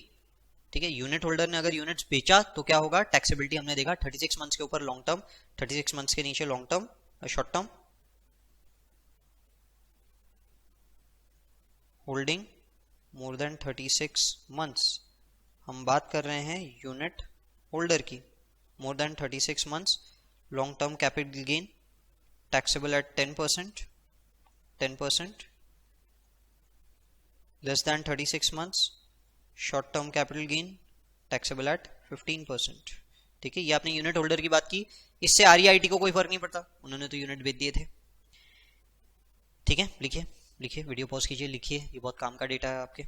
[SPEAKER 1] ठीक है, यूनिट होल्डर ने अगर यूनिट्स बेचा तो क्या होगा, टैक्सेबिलिटी हमने देखा 36 मंथ्स के ऊपर लॉन्ग टर्म, 36 मंथ्स के नीचे long term, short term holding more than 36 months. हम बात कर रहे हैं यूनिट होल्डर की, more than 36 months, long term capital gain taxable at 10%, 10%, less than 36 months, short term capital gain taxable at 15%। ठीक है, ये आपने यूनिट होल्डर की बात की, इससे आरईआईटी को कोई फर्क नहीं पड़ता, उन्होंने तो यूनिट बेच दिए थे। ठीक है, लिखिए लिखिए, वीडियो पॉज कीजिए, लिखिए, ये बहुत काम का डेटा है आपके।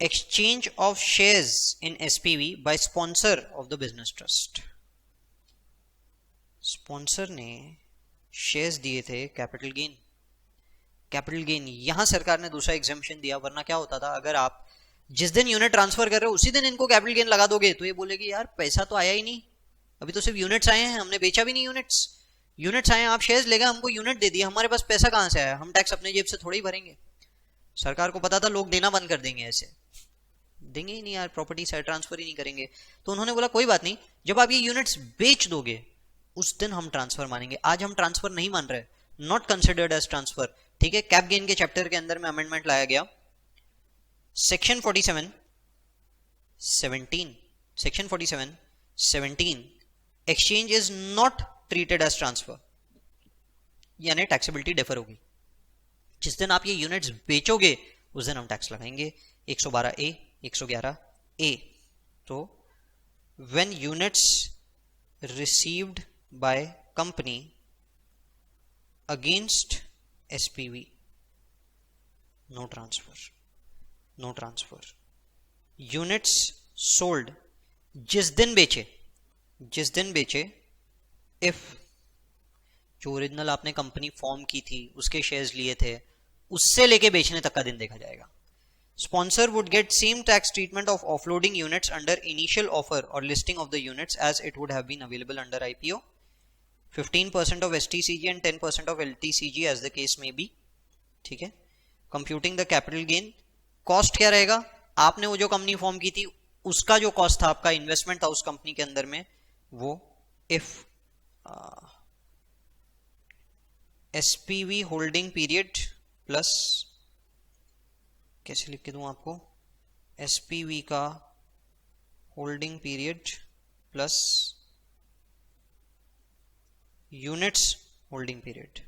[SPEAKER 1] Exchange of shares in SPV by sponsor of the business trust. Sponsor ने शेयर्स दिए थे कैपिटल गेन, कैपिटल गेन, यहां सरकार ने दूसरा एग्जेम्पशन दिया, वरना क्या होता था, अगर आप जिस दिन यूनिट ट्रांसफर कर रहे हो उसी दिन इनको कैपिटल गेन लगा दोगे तो ये बोलेगी यार पैसा तो आया ही नहीं, अभी तो सिर्फ यूनिट्स आए हैं, हमने बेचा भी नहीं यूनिट्स, यूनिट्स आए हैं, आप शेयर्स ले गए, हमको यूनिट दे दिया, हमारे पास पैसा कहां से आया, हम टैक्स अपने जेब से थोड़ी ही भरेंगे। सरकार को पता था लोग देना बंद कर देंगे, ऐसे देंगे ही नहीं यार, प्रॉपर्टी से ट्रांसफर ही नहीं करेंगे, तो उन्होंने बोला कोई बात नहीं, जब आप ये यूनिट्स बेच दोगे उस दिन हम ट्रांसफर मानेंगे, आज हम ट्रांसफर नहीं मान रहे, नॉट कंसिडर्ड एज ट्रांसफर। ठीक है, कैप गेन के चैप्टर के अंदर में अमेंडमेंट लाया गया, section 47 17, section 47 17, exchange is not treated as transfer, यानी टैक्सेबिलिटी डिफर होगी, जिस दिन आप ये यूनिट्स बेचोगे उस दिन हम टैक्स लगाएंगे 112A 111A। तो when units received by company against SPV, no transfer, no transfer. Units sold, जिस दिन बेचे, जिस दिन बेचे, इफ जो ओरिजिनल आपने कंपनी फॉर्म की थी उसके शेयर्स लिए थे उससे लेके बेचने तक का दिन देखा जाएगा। Sponsor would get same tax treatment of offloading units under initial offer और listing of the units as it would have been available under IPO, 15% of STCG and 10% of LTCG as the case may be। ठीक है, computing the capital gain, cost क्या रहेगा, आपने वो जो company form की थी उसका जो कॉस्ट था, आपका इन्वेस्टमेंट था उस कंपनी के अंदर में, वो if SPV holding period plus, कैसे लिख के दूं आपको, एसपीवी का holding period plus units holding period,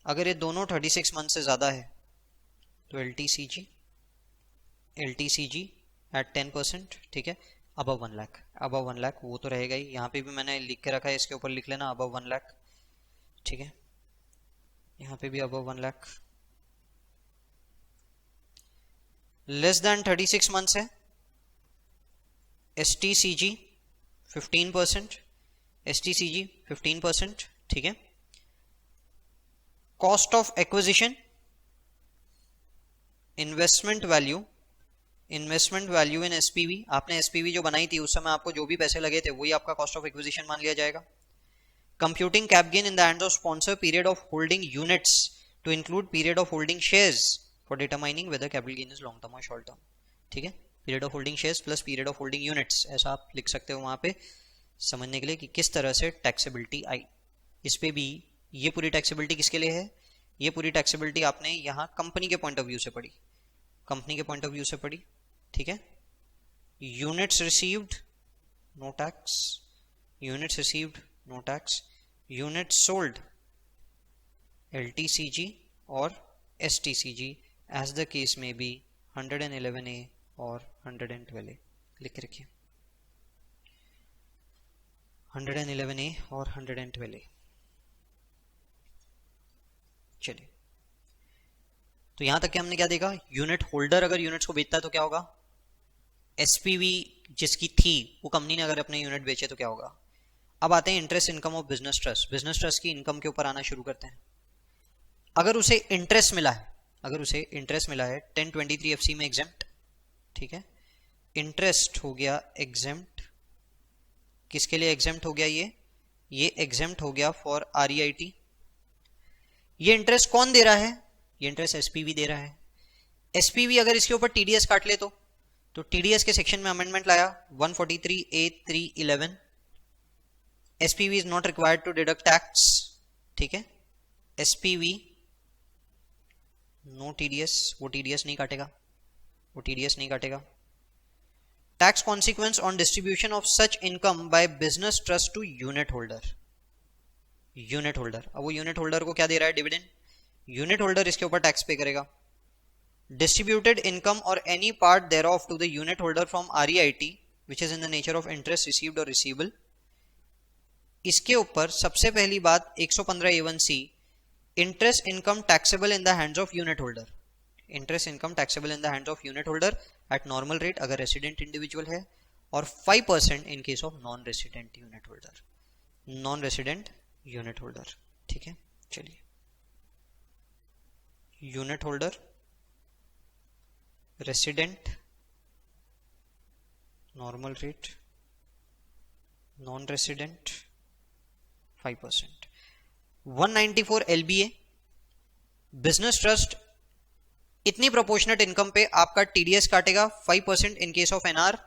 [SPEAKER 1] अगर ये दोनों 36 मंथ से ज्यादा है तो LTCG एट 10%। ठीक है, अबव 1 लाख, अबव 1 लाख वो तो रहेगा ही, यहाँ पे भी मैंने लिख के रखा है, इसके ऊपर लिख लेना अबव 1 लाख। ठीक है, यहाँ पे भी above 1 lakh, less than 36 months है STCG 15%, STCG 15%। ठीक है, cost of acquisition, investment value, investment value in SPV, आपने एसपीवी जो बनाई थी उस समय आपको जो भी पैसे लगे थे वही आपका कॉस्ट ऑफ एक्विजिशन मान लिया जाएगा। Computing cap gain in the hands of sponsor, period of holding units to include period of holding shares for determining whether capital gain is long term और शॉर्ट टर्म। ठीक है, period of holding shares plus period of holding units, ऐसा आप लिख सकते हो वहां पे समझने के लिए कि किस तरह से टैक्सेबिलिटी आई। इस पे भी ये पूरी टैक्सेबिलिटी किसके लिए है, ये पूरी टैक्सेबिलिटी आपने यहाँ कंपनी के पॉइंट ऑफ व्यू से पढ़ी, कंपनी के पॉइंट ऑफ व्यू से पढ़ी। ठीक है, units received no tax, units received no tax, units sold LTCG और STCG as the case may be 111A और 112A लिख के रखिए, 111A और 112A। चलिए, तो यहां तक के हमने क्या देखा, यूनिट होल्डर अगर यूनिट्स को बेचता है तो क्या होगा, एसपीवी जिसकी थी वो कंपनी ने अगर अपने यूनिट बेचे तो क्या होगा। अब आते हैं interest income of business trust, business trust की इनकम के ऊपर आना शुरू करते हैं। अगर उसे इंटरेस्ट मिला है, अगर उसे इंटरेस्ट मिला है 1023 FC में एग्जेम्प्ट, ठीक है, इंटरेस्ट हो गया एग्जेम्प्ट, किसके लिए एग्जेम्प्ट हो गया ये, ये एग्जेम्प्ट हो गया फॉर REIT। ये इंटरेस्ट कौन दे रहा है? ये इंटरेस्ट SPV दे रहा है। SPV अगर इसके ऊपर TDS काट ले तो TDS के सेक्शन में अमेंडमेंट लाया 143A(3)(11) SPV is not required to deduct tax. ठीक है, SPV नो TDS, वो TDS नहीं काटेगा, वो TDS नहीं काटेगा। Tax consequence on distribution of such income by business trust to unit holder. Unit holder, अब वो यूनिट होल्डर को क्या दे रहा है? डिविडेंड। यूनिट होल्डर इसके ऊपर टैक्स पे करेगा। डिस्ट्रीब्यूटेड इनकम और any part thereof to the unit holder from REIT which is in the nature of interest received or receivable। इसके ऊपर सबसे पहली बात 115A(1)(c), interest income taxable in the hands of unit holder. Interest income taxable in the hands of unit holder eight normal rate अगर resident individual है, और 5% in case of non resident unit holder. Non resident unit holder, ठीक है। चलिए, unit holder, resident, normal rate, non resident 5%। 194 LBA, business trust इतनी proportionate income पे आपका TDS काटेगा 5% in case of NR,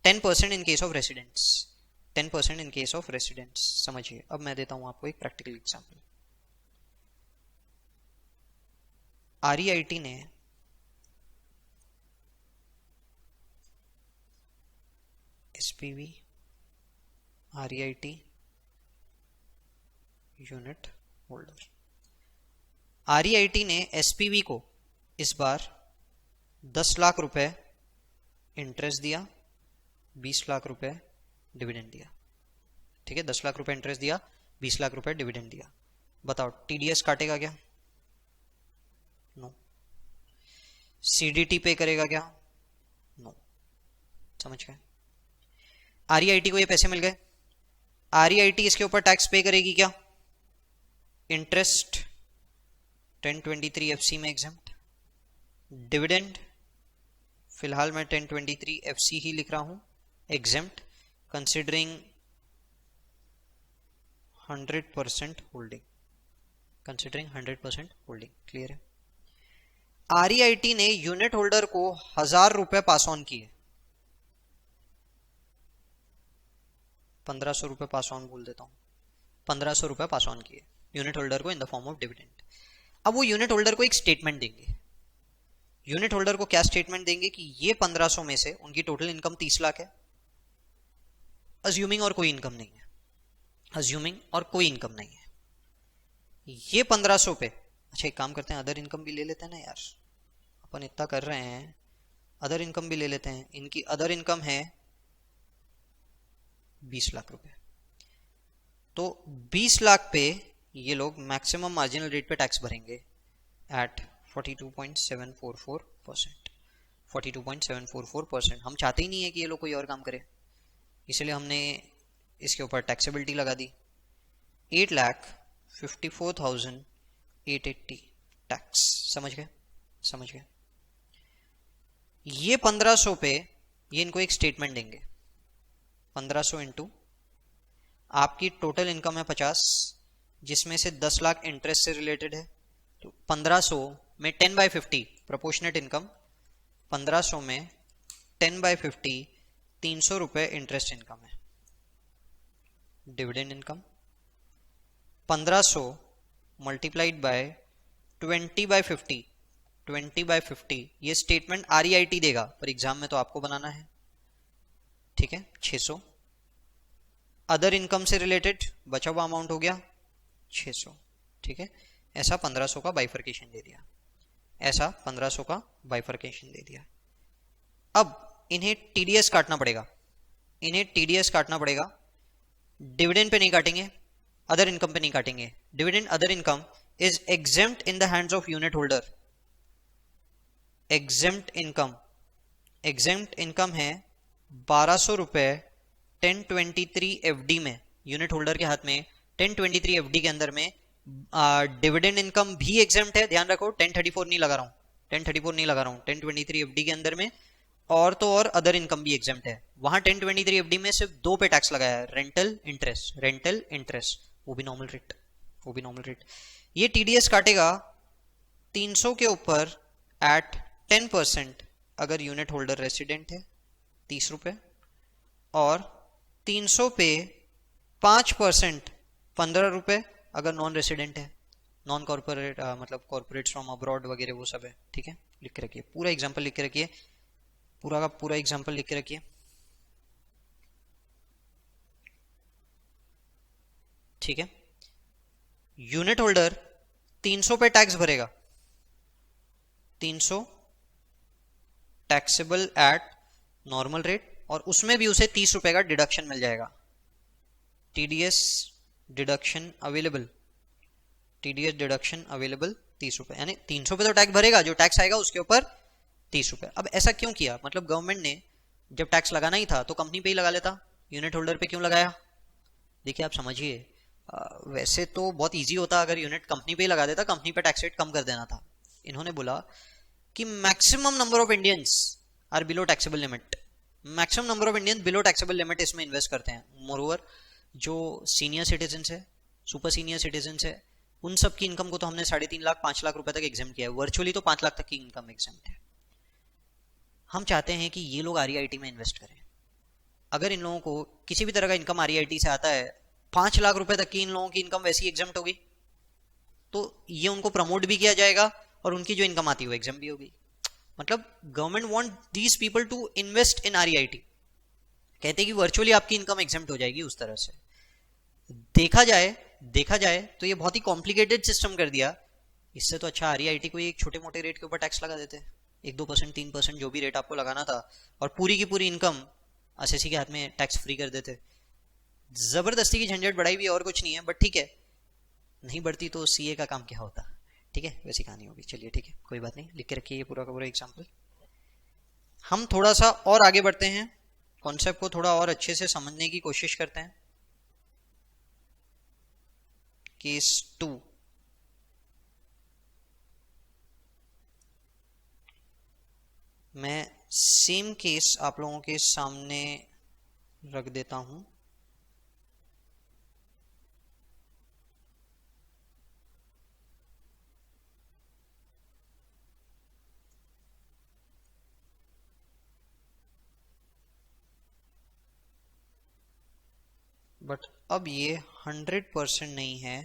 [SPEAKER 1] 10% in case of residents, 10% in case of residents. समझिए, अब मैं देता हूं आपको एक प्रैक्टिकल एग्जांपल। REIT ने SPV, REIT, unit holder. REIT ने SPV को इस बार 10 लाख रुपए इंटरेस्ट दिया, 20 लाख रुपए डिविडेंड दिया। ठीक है, 10 लाख रुपए इंटरेस्ट दिया, 20 लाख रुपए डिविडेंड दिया। बताओ TDS काटेगा क्या? नो। CDT पे करेगा क्या? नो। समझ गए? REIT को ये पैसे मिल गए, REIT इसके ऊपर टैक्स पे करेगी क्या? इंटरेस्ट 1023FC में एग्जेम्प्ट, डिविडेंड फिलहाल मैं 1023FC ही लिख रहा हूं, exempt considering 100% holding, considering 100% holding. Clear है? REIT ने यूनिट होल्डर को 1000 रुपए पास ऑन किए, 1500 रुपए पास ऑन बोल देता हूं, 1500 रुपए पास ऑन किए यूनिट होल्डर को in the form of dividend. अब वो यूनिट होल्डर को एक स्टेटमेंट देंगे। यूनिट होल्डर को क्या स्टेटमेंट देंगे कि ये 1500 में से उनकी टोटल इनकम 30 लाख है, अज्यूमिंग और कोई इनकम नहीं है, अज्यूमिंग और कोई इनकम नहीं है। ये 1500 पे, अच्छा एक काम करते हैं, अदर इनकम भी ले लेते हैं ना यार, अपन इतना कर रहे हैं, अदर इनकम भी ले लेते हैं। इनकी अदर इनकम है 20 लाख रुपए, तो 20 लाख पे ये लोग मैक्सिमम मार्जिनल रेट पे टैक्स भरेंगे एट 42.744%। 42.744%। हम चाहते ही नहीं है कि ये लोग कोई और काम करे, इसलिए हमने इसके ऊपर टैक्सेबिलिटी लगा दी 8,54,880 टैक्स। समझ गए? समझ गए? ये 1500 पे ये इनको एक स्टेटमेंट देंगे, 1500 इंटू आपकी टोटल इनकम है 50, जिसमें से 10 लाख इंटरेस्ट से रिलेटेड है, तो 1500 में 10/50 प्रोपोर्शनेट इनकम, 1500 में 10/50 300 रुपए इंटरेस्ट इनकम है, डिविडेंड इनकम 1500 मल्टीप्लाइड बाय 20/50, 20/50 ये स्टेटमेंट REIT देगा, पर एग्जाम में तो आपको बनाना है। ठीक है, 600 अदर इनकम से रिलेटेड बचा हुआ अमाउंट हो गया 600। ठीक है, ऐसा 1500 का बाइफर्केशन दे दिया, ऐसा 1500 का बाइफर्केशन दे दिया। अब इन्हें TDS काटना पड़ेगा, इन्हें TDS काटना पड़ेगा। डिविडेंड पे नहीं काटेंगे, अदर इनकम पे नहीं काटेंगे। Dividend other income is exempt in the hands of unit holder. Exempt income, exempt income है 1200 रुपए 1023 FD में, यूनिट होल्डर के हाथ में 1023 FD के अंदर में डिविडेंड इनकम भी एग्जेम्प्ट है। ध्यान रखो 1034 नहीं लगा रहा हूं, 1034 नहीं लगा रहा हूं, 1023 FD के अंदर में, और तो और अदर इनकम भी एग्जेम्प्ट है। वहां 1023 एफडी में सिर्फ दो पे टैक्स लगाया है, रेंटल इंटरेस्ट, वो भी नॉर्मल रेट, वो भी नॉर्मल रेट। ये टीडीएस काटेगा 300 के ऊपर एट 10% अगर यूनिट होल्डर रेसिडेंट है 30 रुपए, और 300 पे 5% 15 रुपए अगर नॉन रेसिडेंट है, नॉन कॉर्पोरेट मतलब कॉर्पोरेट फ्रॉम अब्रॉड वगैरह वो सब है। ठीक है, लिख के रखिए, पूरा एग्जांपल लिख के रखिए, पूरा का पूरा एग्जांपल लिख के रखिए। ठीक है, यूनिट होल्डर 300 पे टैक्स भरेगा, 300 टैक्सेबल एट नॉर्मल रेट, और उसमें भी उसे 30 रुपए का डिडक्शन मिल जाएगा, TDS deduction available, TDS deduction available 30 रुपए, यानी 300 पे तो टैक्स भरेगा, जो टैक्स आएगा उसके ऊपर 30 रुपए। अब ऐसा क्यों किया, मतलब गवर्नमेंट ने जब टैक्स लगाना ही था तो कंपनी पे ही लगा लेता, यूनिट होल्डर पे क्यों लगाया? देखिए आप समझिए, वैसे तो बहुत इजी होता अगर यूनिट कंपनी पे ही लगा देता, कंपनी पे टैक्स रेट कम कर देना था। इन्होंने बोला कि maximum number of Indians are below taxable limit, maximum number of Indians below taxable limit इसमें इन्वेस्ट करते हैं। मोरओवर जो सीनियर सिटीजन है, सुपर सीनियर सिटीजन है, उन सब की इनकम को तो हमने 3.5 लाख 5 लाख रुपए तक एग्जाम किया है, वर्चुअली तो 5 लाख तक की इनकम एग्जाम है। हम चाहते हैं कि ये लोग आरईआईटी में इन्वेस्ट करें। अगर इन लोगों को किसी भी तरह का इनकम आरईआईटी से आता है, 5 लाख रुपए तक की इन लोगों की इनकम वैसी एग्जाम होगी, तो ये उनको प्रमोट भी किया जाएगा और उनकी जो इनकम आती है वो एग्जाम भी होगी। मतलब government want these people to invest in REIT, कहते हैं कि वर्चुअली आपकी इनकम एग्जाम हो जाएगी। उस तरह से देखा जाए तो ये बहुत ही कॉम्प्लिकेटेड सिस्टम कर दिया। इससे तो अच्छा आरईआईटी को एक छोटे मोटे रेट के ऊपर टैक्स लगा देते, 1-2% 3% जो भी रेट आपको लगाना था, और पूरी की पूरी इनकम एसएससी के हाथ में टैक्स फ्री कर देते। जबरदस्ती की झंझट बढ़ाई भी और कुछ नहीं है, बट ठीक है, नहीं बढ़ती तो सीए का काम क्या होता। ठीक है, वैसी कहानी होगी। चलिए ठीक है, कोई बात नहीं, लिख के रखिए ये पूरा का पूरा एग्जाम्पल। हम थोड़ा सा और आगे बढ़ते हैं, कॉन्सेप्ट को थोड़ा और अच्छे से समझने की कोशिश करते हैं। केस 2, मैं सेम केस आप लोगों के सामने रख देता हूं। बट अब ये 100% नहीं है,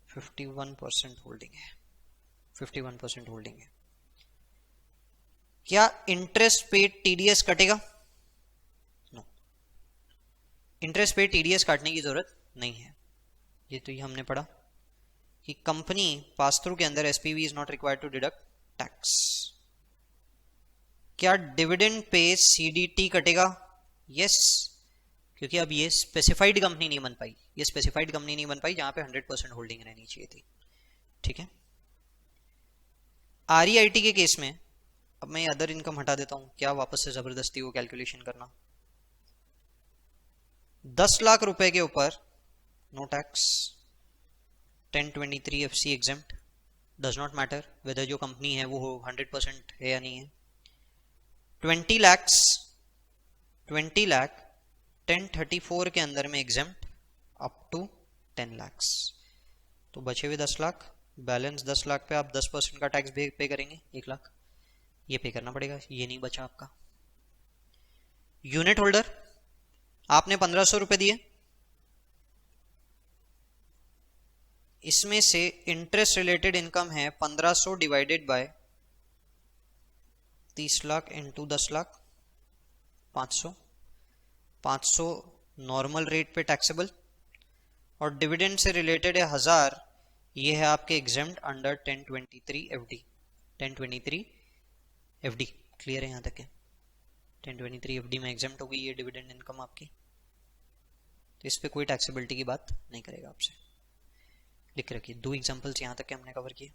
[SPEAKER 1] 51% होल्डिंग है, 51% होल्डिंग है। क्या इंटरेस्ट पे टीडीएस कटेगा? नो, इंटरेस्ट पे टीडीएस काटने की जरूरत नहीं है। ये तो ये हमने पढ़ा कि कंपनी पास थ्रू के अंदर SPV is not required to deduct tax. क्या डिविडेंड पे सीडीटी कटेगा? यस, क्योंकि अब ये स्पेसिफाइड कंपनी नहीं बन पाई, ये स्पेसिफाइड कंपनी नहीं बन पाई जहां पे 100% होल्डिंग रहनी चाहिए थी। ठीक है, आरईआईटी के केस में अब मैं अदर इनकम हटा देता हूं, क्या वापस से जबरदस्ती वो कैलकुलेशन करना। 10 लाख रुपए के ऊपर no tax, 1023 FC exempt, does not matter whether जो कंपनी है वो 100% है या नहीं है। 20 लाख 1034 के अंदर में एग्जेम्प्ट अप टू 10 लाख, तो बचे हुए 10 लाख, बैलेंस 10 लाख पे आप 10% का टैक्स पे करेंगे, 1 लाख ये पे करना पड़ेगा, ये नहीं बचा आपका। यूनिट होल्डर आपने 1500 रुपए दिए, इसमें से इंटरेस्ट रिलेटेड इनकम है 1500 divided by 30 lakh into 10 lakh, 500, 500 normal rate पे टैक्सेबल, और डिविडेंड से रिलेटेड है 1000, ये है आपके exempt under 1023 FD. 1023 FD clear है यहाँ तक है? 1023 एफडी में एग्जेम्प्ट होगी ये डिविडेंड इनकम आपकी, तो इस पे कोई टैक्सेबिलिटी की बात नहीं करेगा आपसे। लिख रखिए, 2 एग्जांपल्स यहाँ तक हमने कवर किए।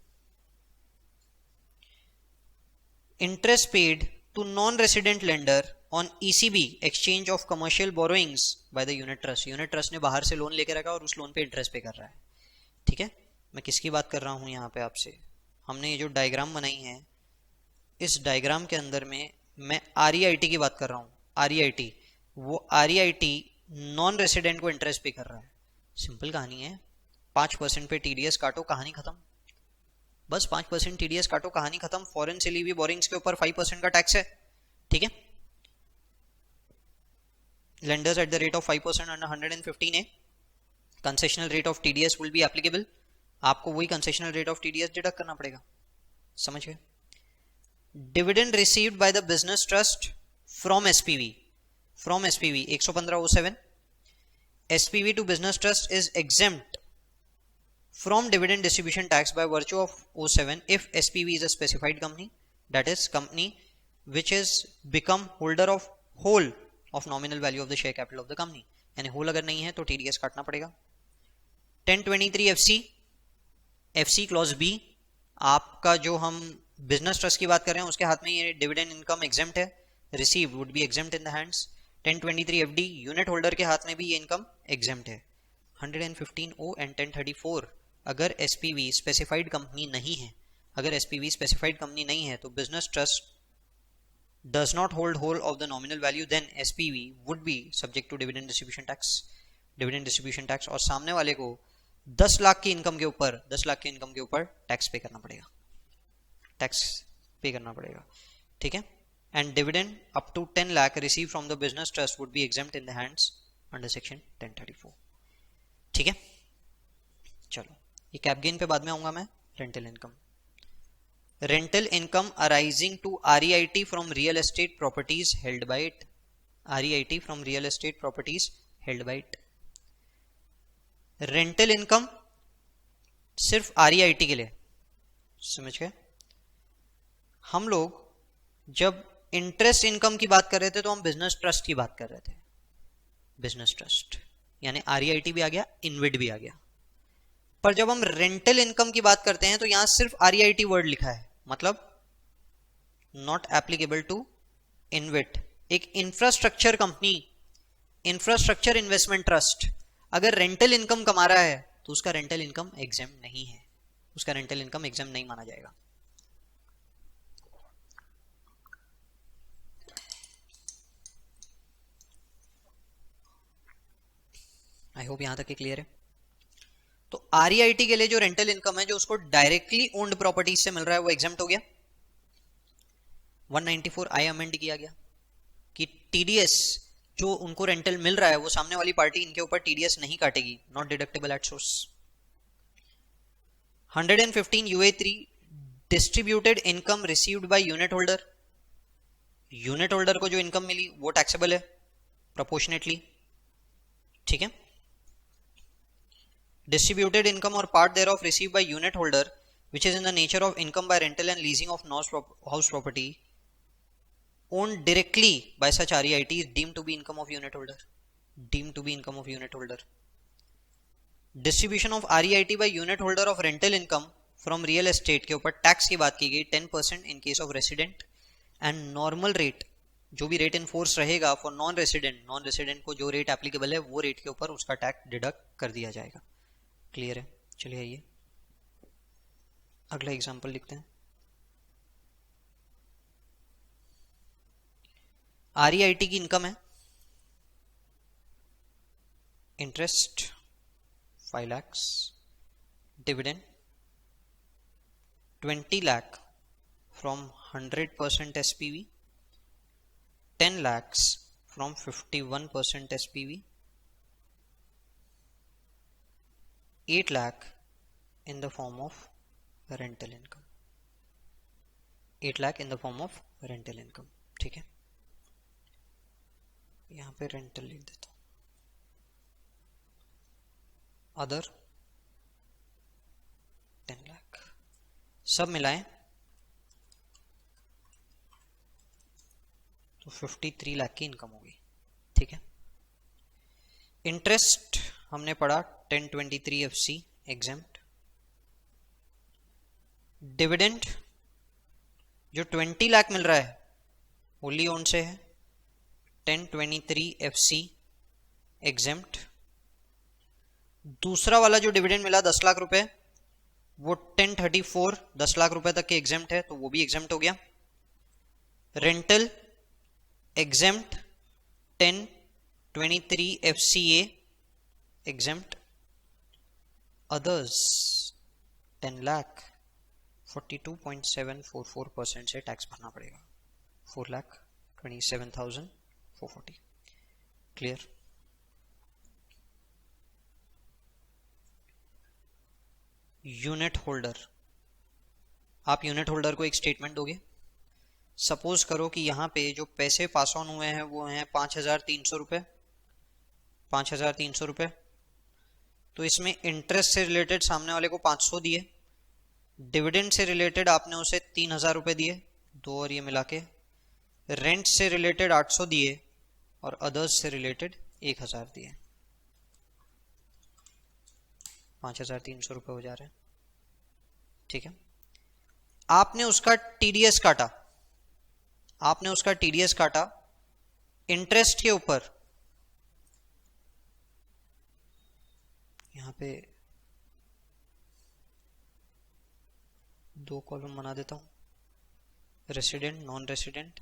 [SPEAKER 1] Interest paid to non resident lender on ECB exchange of commercial borrowings by the unit trust. Unit trust ने बाहर से लोन लेके रखा और उस लोन पे इंटरेस्ट पे कर रहा है। ठीक है, मैं किसकी बात कर रहा हूं यहाँ पे आपसे, हमने ये जो डायग्राम बनाई है, इस डायग्राम के अंदर में मैं REIT की बात कर रहा हूँ, REIT, वो REIT नॉन रेसिडेंट को इंटरेस्ट पे कर रहा है। सिंपल कहानी है, 5% पे TDS काटो, कहानी खत्म। बस 5% TDS काटो, कहानी खत्म। फॉरेन से ली हुई बोरिंग्स के ऊपर 5% का टैक्स है, ठीक है। Lenders at the rate of 5% under 115A, concessional rate of TDS will be applicable. आपको वही concessional rate of TDS deduct करना पड़ेगा, समझ गए। Dividend received by the business trust from SPV, from SPV 11507, SPV to business trust is exempt from dividend distribution tax by virtue of 07 if SPV is a specified company, that is company which is become holder of whole of nominal value of the share capital of the company, यानी whole अगर नहीं है तो TDS काटना पड़ेगा। 1023 FC clause B, आपका जो हम बिजनेस ट्रस्ट की बात कर रहे हैं उसके हाथ में ये डिविडेंड इनकम एग्जेम्प्ट है, received would be exempt in the hands. 1023 FD, unit holder के हाथ में भी ये इनकम एग्जेम्प्ट है। 115O एंड 1034, अगर SPV स्पेसिफाइड कंपनी नहीं है, अगर SPV स्पेसिफाइड कंपनी नहीं है तो business trust does not hold whole of the nominal value, then SPV would be subject to dividend distribution tax, dividend distribution tax। और सामने वाले को 10 लाख की इनकम के ऊपर, 10 लाख की इनकम के ऊपर टैक्स पे करना पड़ेगा, टैक्स पे करना पड़ेगा, ठीक है। And dividend up to 10 lakh receive from the business trust would be exempt in the hands under section 1034, ठीक है। चलो ये कैप गेन पे बाद में आऊंगा मैं। Rental income, rental income arising to REIT from real estate properties held by it, REIT from real estate properties held by it. Rental income सिर्फ REIT के लिए, समझ गए। हम लोग जब इंटरेस्ट इनकम की बात कर रहे थे तो हम बिजनेस ट्रस्ट की बात कर रहे थे, बिजनेस ट्रस्ट यानी REIT भी आ गया, इनविड भी आ गया। पर जब हम रेंटल इनकम की बात करते हैं तो यहां सिर्फ REIT वर्ड लिखा है, मतलब नॉट एप्लीकेबल टू इनविट। एक infrastructure company, infrastructure investment trust अगर रेंटल इनकम कमा रहा है तो उसका रेंटल इनकम एग्जेम्प्ट नहीं है, उसका रेंटल इनकम एग्जेम्प्ट नहीं माना जाएगा। आई होप यहां तक के क्लियर है। तो REIT के लिए जो रेंटल इनकम है जो उसको डायरेक्टली ओन्ड प्रॉपर्टीज से मिल रहा है वो एग्जेम्प्ट हो गया। 194I अमेंड किया गया कि TDS जो उनको रेंटल मिल रहा है वो सामने वाली पार्टी इनके ऊपर TDS नहीं काटेगी, not deductible at source. 115 UA3 distributed income received by unit holder, unit holder को जो इनकम मिली वो टैक्सेबल है प्रोपोर्शनेटली, ठीक है। Distributed income or part thereof received by unit holder which is in the nature of income by rental and leasing of house property owned directly by such REIT is deemed to be income of unit holder, deemed to be income of unit holder। Distribution of REIT by unit holder of rental income from real estate के ऊपर tax की बात की गई 10% in case of resident and normal rate, जो भी rate in force रहेगा for non resident, non resident को जो रेट एप्लीकेबल है वो रेट के ऊपर उसका टैक्स डिडक्ट कर दिया जाएगा। क्लियर है। चलिए आइए अगला एग्जांपल लिखते हैं। REIT की इनकम है, interest 5 lakh, dividend 20 lakh from 100% SPV, 10 lakhs from 51% SPV, 8 lakh in the form of rental income, 8 lakh in the form of rental income, ठीक है। यहां पे रेंटल लिख देता हूं, अदर 10 लाख, सब मिलाएं तो 53 लाख की इनकम होगी, ठीक है। इंटरेस्ट हमने पढ़ा 1023 FC एग्जेम्प्ट। डिविडेंड जो 20 लाख मिल रहा है होली ओन से है, 1023 FC एग्जेम्प्ट। दूसरा वाला जो डिविडेंड मिला 10 लाख रुपए वो 1034 10 लाख रुपए तक के एग्जेम्प्ट है तो वो भी एग्जेम्प्ट हो गया। Rental exempt 1023 FCA exempt, others 10 lakh 42.744% से टैक्स भरना पड़ेगा, 4,27,440। क्लियर? यूनिट होल्डर, आप यूनिट होल्डर को एक स्टेटमेंट दोगे। सपोज करो कि यहाँ पे जो पैसे पास ऑन हुए हैं वो हैं 5,300 रुपये, 5,300 रुपये। तो इसमें इंटरेस्ट से रिलेटेड सामने वाले को 500 दिए, डिविडेंड से रिलेटेड आपने उसे 3,000 रुपये दिए, दो और ये मिला के, रेंट से रिलेटेड 800 दिए और अदर्स से रिलेटेड 1,000 दिए, 5,300 रुपये हो जा रहे हैं। ठीक है, आपने उसका टीडीएस काटा, आपने उसका टीडीएस काटा इंटरेस्ट के ऊपर। यहां पे दो कॉलम बना देता हूं, रेसिडेंट नॉन रेसिडेंट।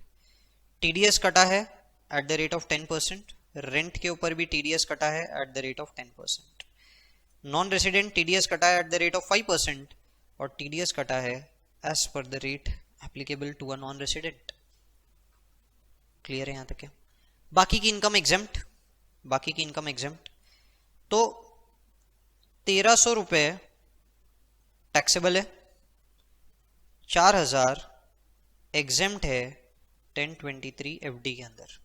[SPEAKER 1] टीडीएस कटा है at the rate of 10%, rent के ऊपर भी टीडीएस कटा है at the rate of 10%, non resident TDS कटा है एट द रेट ऑफ 5% और टीडीएस कटा है as per the rate applicable to a non resident. Clear है यहां तक? क्या बाकी की इनकम एग्जेम्प्ट, बाकी की इनकम एग्जेम्प्ट। तो 1,300 रुपए टैक्सेबल है, 4,000 एग्जेम्प्ट है 1023 एफडी के अंदर।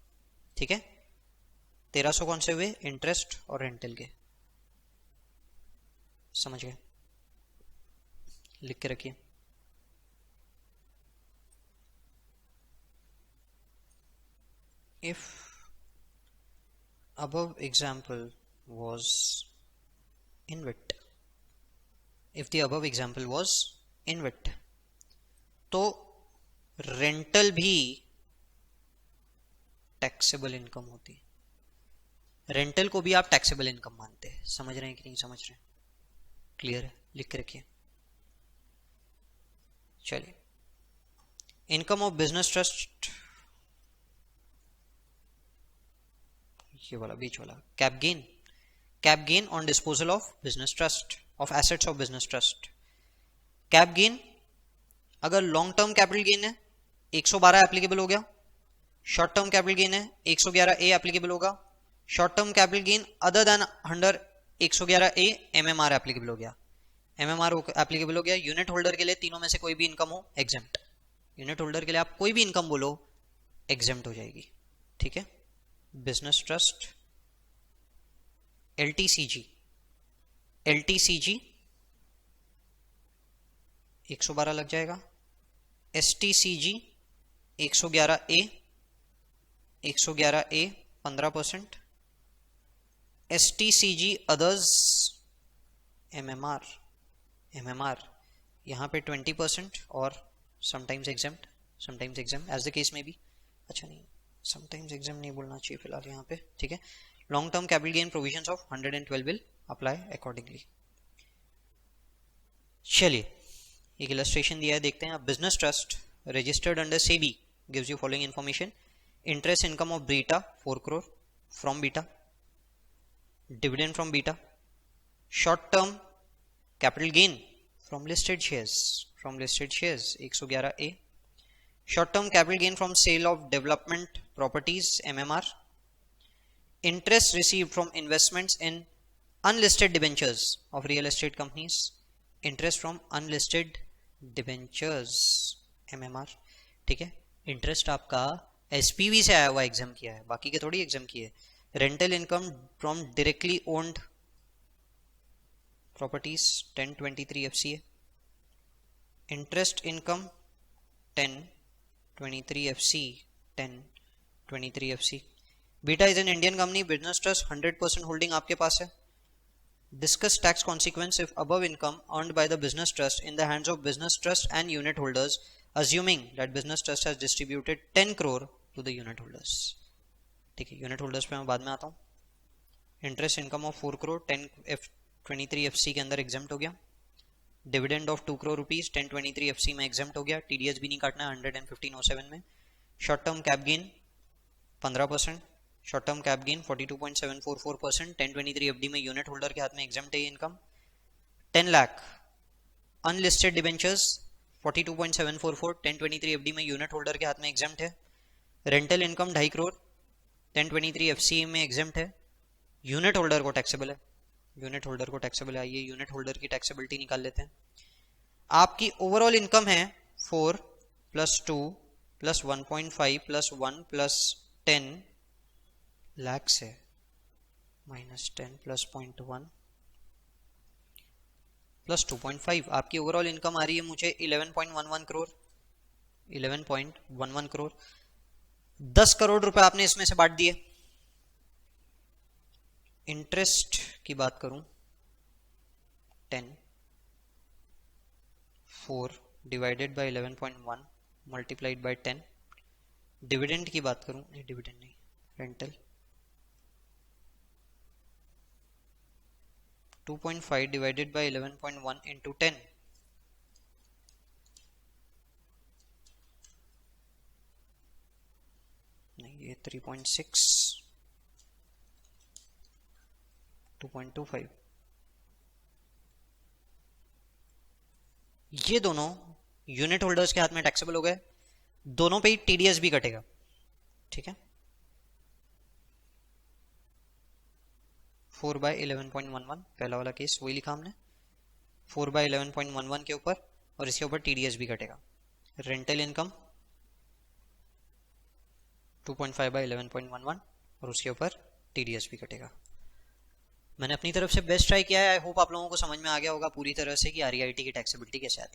[SPEAKER 1] ठीक है, 1,300 कौन से हुए? इंटरेस्ट और रेंटल के। समझ गए? लिख के रखिए। If above example was INVIT, if the above example was INVIT, तो रेंटल भी टैक्सेबल इनकम होती। रेंटल को भी आप टैक्सेबल इनकम मानते हैं। समझ रहे हैं कि नहीं समझ रहे हैं? क्लियर है? लिख के रखिए। चलिए, इनकम ऑफ बिजनेस ट्रस्ट, ये वाला बीच वाला, cap gain, cap gain on disposal of business trust, of assets of business trust. Cap gain अगर लॉन्ग टर्म कैपिटल गेन है 112 एप्लीकेबल हो गया, शॉर्ट टर्म कैपिटल गेन है 111 ए एप्लीकेबल होगा, short term capital gain other than under 111 ए MMR applicable हो गया, MMR applicable हो गया। यूनिट होल्डर के लिए तीनों में से कोई भी इनकम हो एग्जेम्प्ट, यूनिट होल्डर के लिए आप कोई भी इनकम बोलो एग्जेम्प्ट हो जाएगी। ठीक है, बिजनेस ट्रस्ट, एलटीसीजी, एलटीसीजी 112 लग जाएगा, STCG 111 A, 111 A 15%, STCG others MMR, MMR यहां पे 20% और sometimes exempt, sometimes exempt as the case may be. अच्छा नहीं, समटाइम्स एग्जाम नहीं बोलना चाहिए फिलहाल यहाँ पे। ठीक है, long term capital gain provisions of 112 will apply accordingly. चलिए, एक इलस्ट्रेशन दिया है, देखते हैं। Business trust registered under SEBI gives you following information: interest income of beta 4 crore from beta, dividend from beta, short term capital gain from listed shares, from listed shares 111 A, short term capital gain from sale of development properties MMR, interest received from investments in unlisted debentures of real estate companies, interest from unlisted debentures MMR। ठीक है, interest आपका SPV से आया हुआ exam किया है, बाकी के थोड़ी एग्जाम किए। Rental income from directly owned properties 1023 FCA, interest income 1023 FC, 1023 FC। Beta is an Indian company, business trust 100% holding आपके पास है। Discuss tax consequence if above income earned by the business trust in the hands of business trust and unit holders, assuming that business trust has distributed 10 crore to the unit holders। ठीक है, unit holders पे मैं बाद में आता हूँ। Interest income of 4 crore 1023 FC के अंदर एग्जेम्प्ट हो गया, dividend of 2 crore rupees 1023 FC में एग्जेम्प्ट हो गया, टीडीएस भी नहीं काटना है 11507 में। Short term cap gain 15%, short term cap gain 42.744%, 1023 FD में यूनिट होल्डर के हाथ में एग्जाम्प्ट है income. 10 lakh unlisted debentures 42.744, 1023 FD में यूनिट होल्डर के हाथ में एग्जाम्प्ट है। रेंटल इनकम 2.5 करोड़ 1023 एफसीए में एग्जाम्प्ट है। यूनिट होल्डर को टैक्सेबल है, यूनिट होल्डर को टैक्सेबल है। आइए यूनिट होल्डर की टैक्सेबिलिटी निकाल लेते हैं। आपकी ओवरऑल इनकम है 4 + 2 + 1.5 + 1 + 10 लाख से -10 + 0.1 + 2.5। आपकी ओवरऑल इनकम आ रही है मुझे 11.11 करोड़, 11.11 करोड़। 10 करोड़ रुपए आपने इसमें से बांट दिए। इंटरेस्ट की बात करूं 10, 4 divided by 11.1 multiplied by 10। Dividend की बात करूं, नहीं डिविडेंड नहीं, रेंटल 2.5 डिवाइडेड बाय 11.1 इंटू 10। नहीं ये 3.6, 2.25। ये दोनों यूनिट होल्डर्स के हाथ में टैक्सेबल हो गए, दोनों पे ही टीडीएस भी कटेगा, ठीक है। 4/11.11 पहला वाला केस वही लिखा हमने, 4/11.11 के ऊपर, और इसके ऊपर टीडीएस भी कटेगा। रेंटल इनकम 2.5/11.11 और उसके ऊपर टीडीएस भी कटेगा। मैंने अपनी तरफ से बेस्ट ट्राई किया है। आई होप आप लोगों को समझ में आ गया होगा पूरी तरह से कि आरईआईटी की टैक्सेबिलिटी कैसे आती है।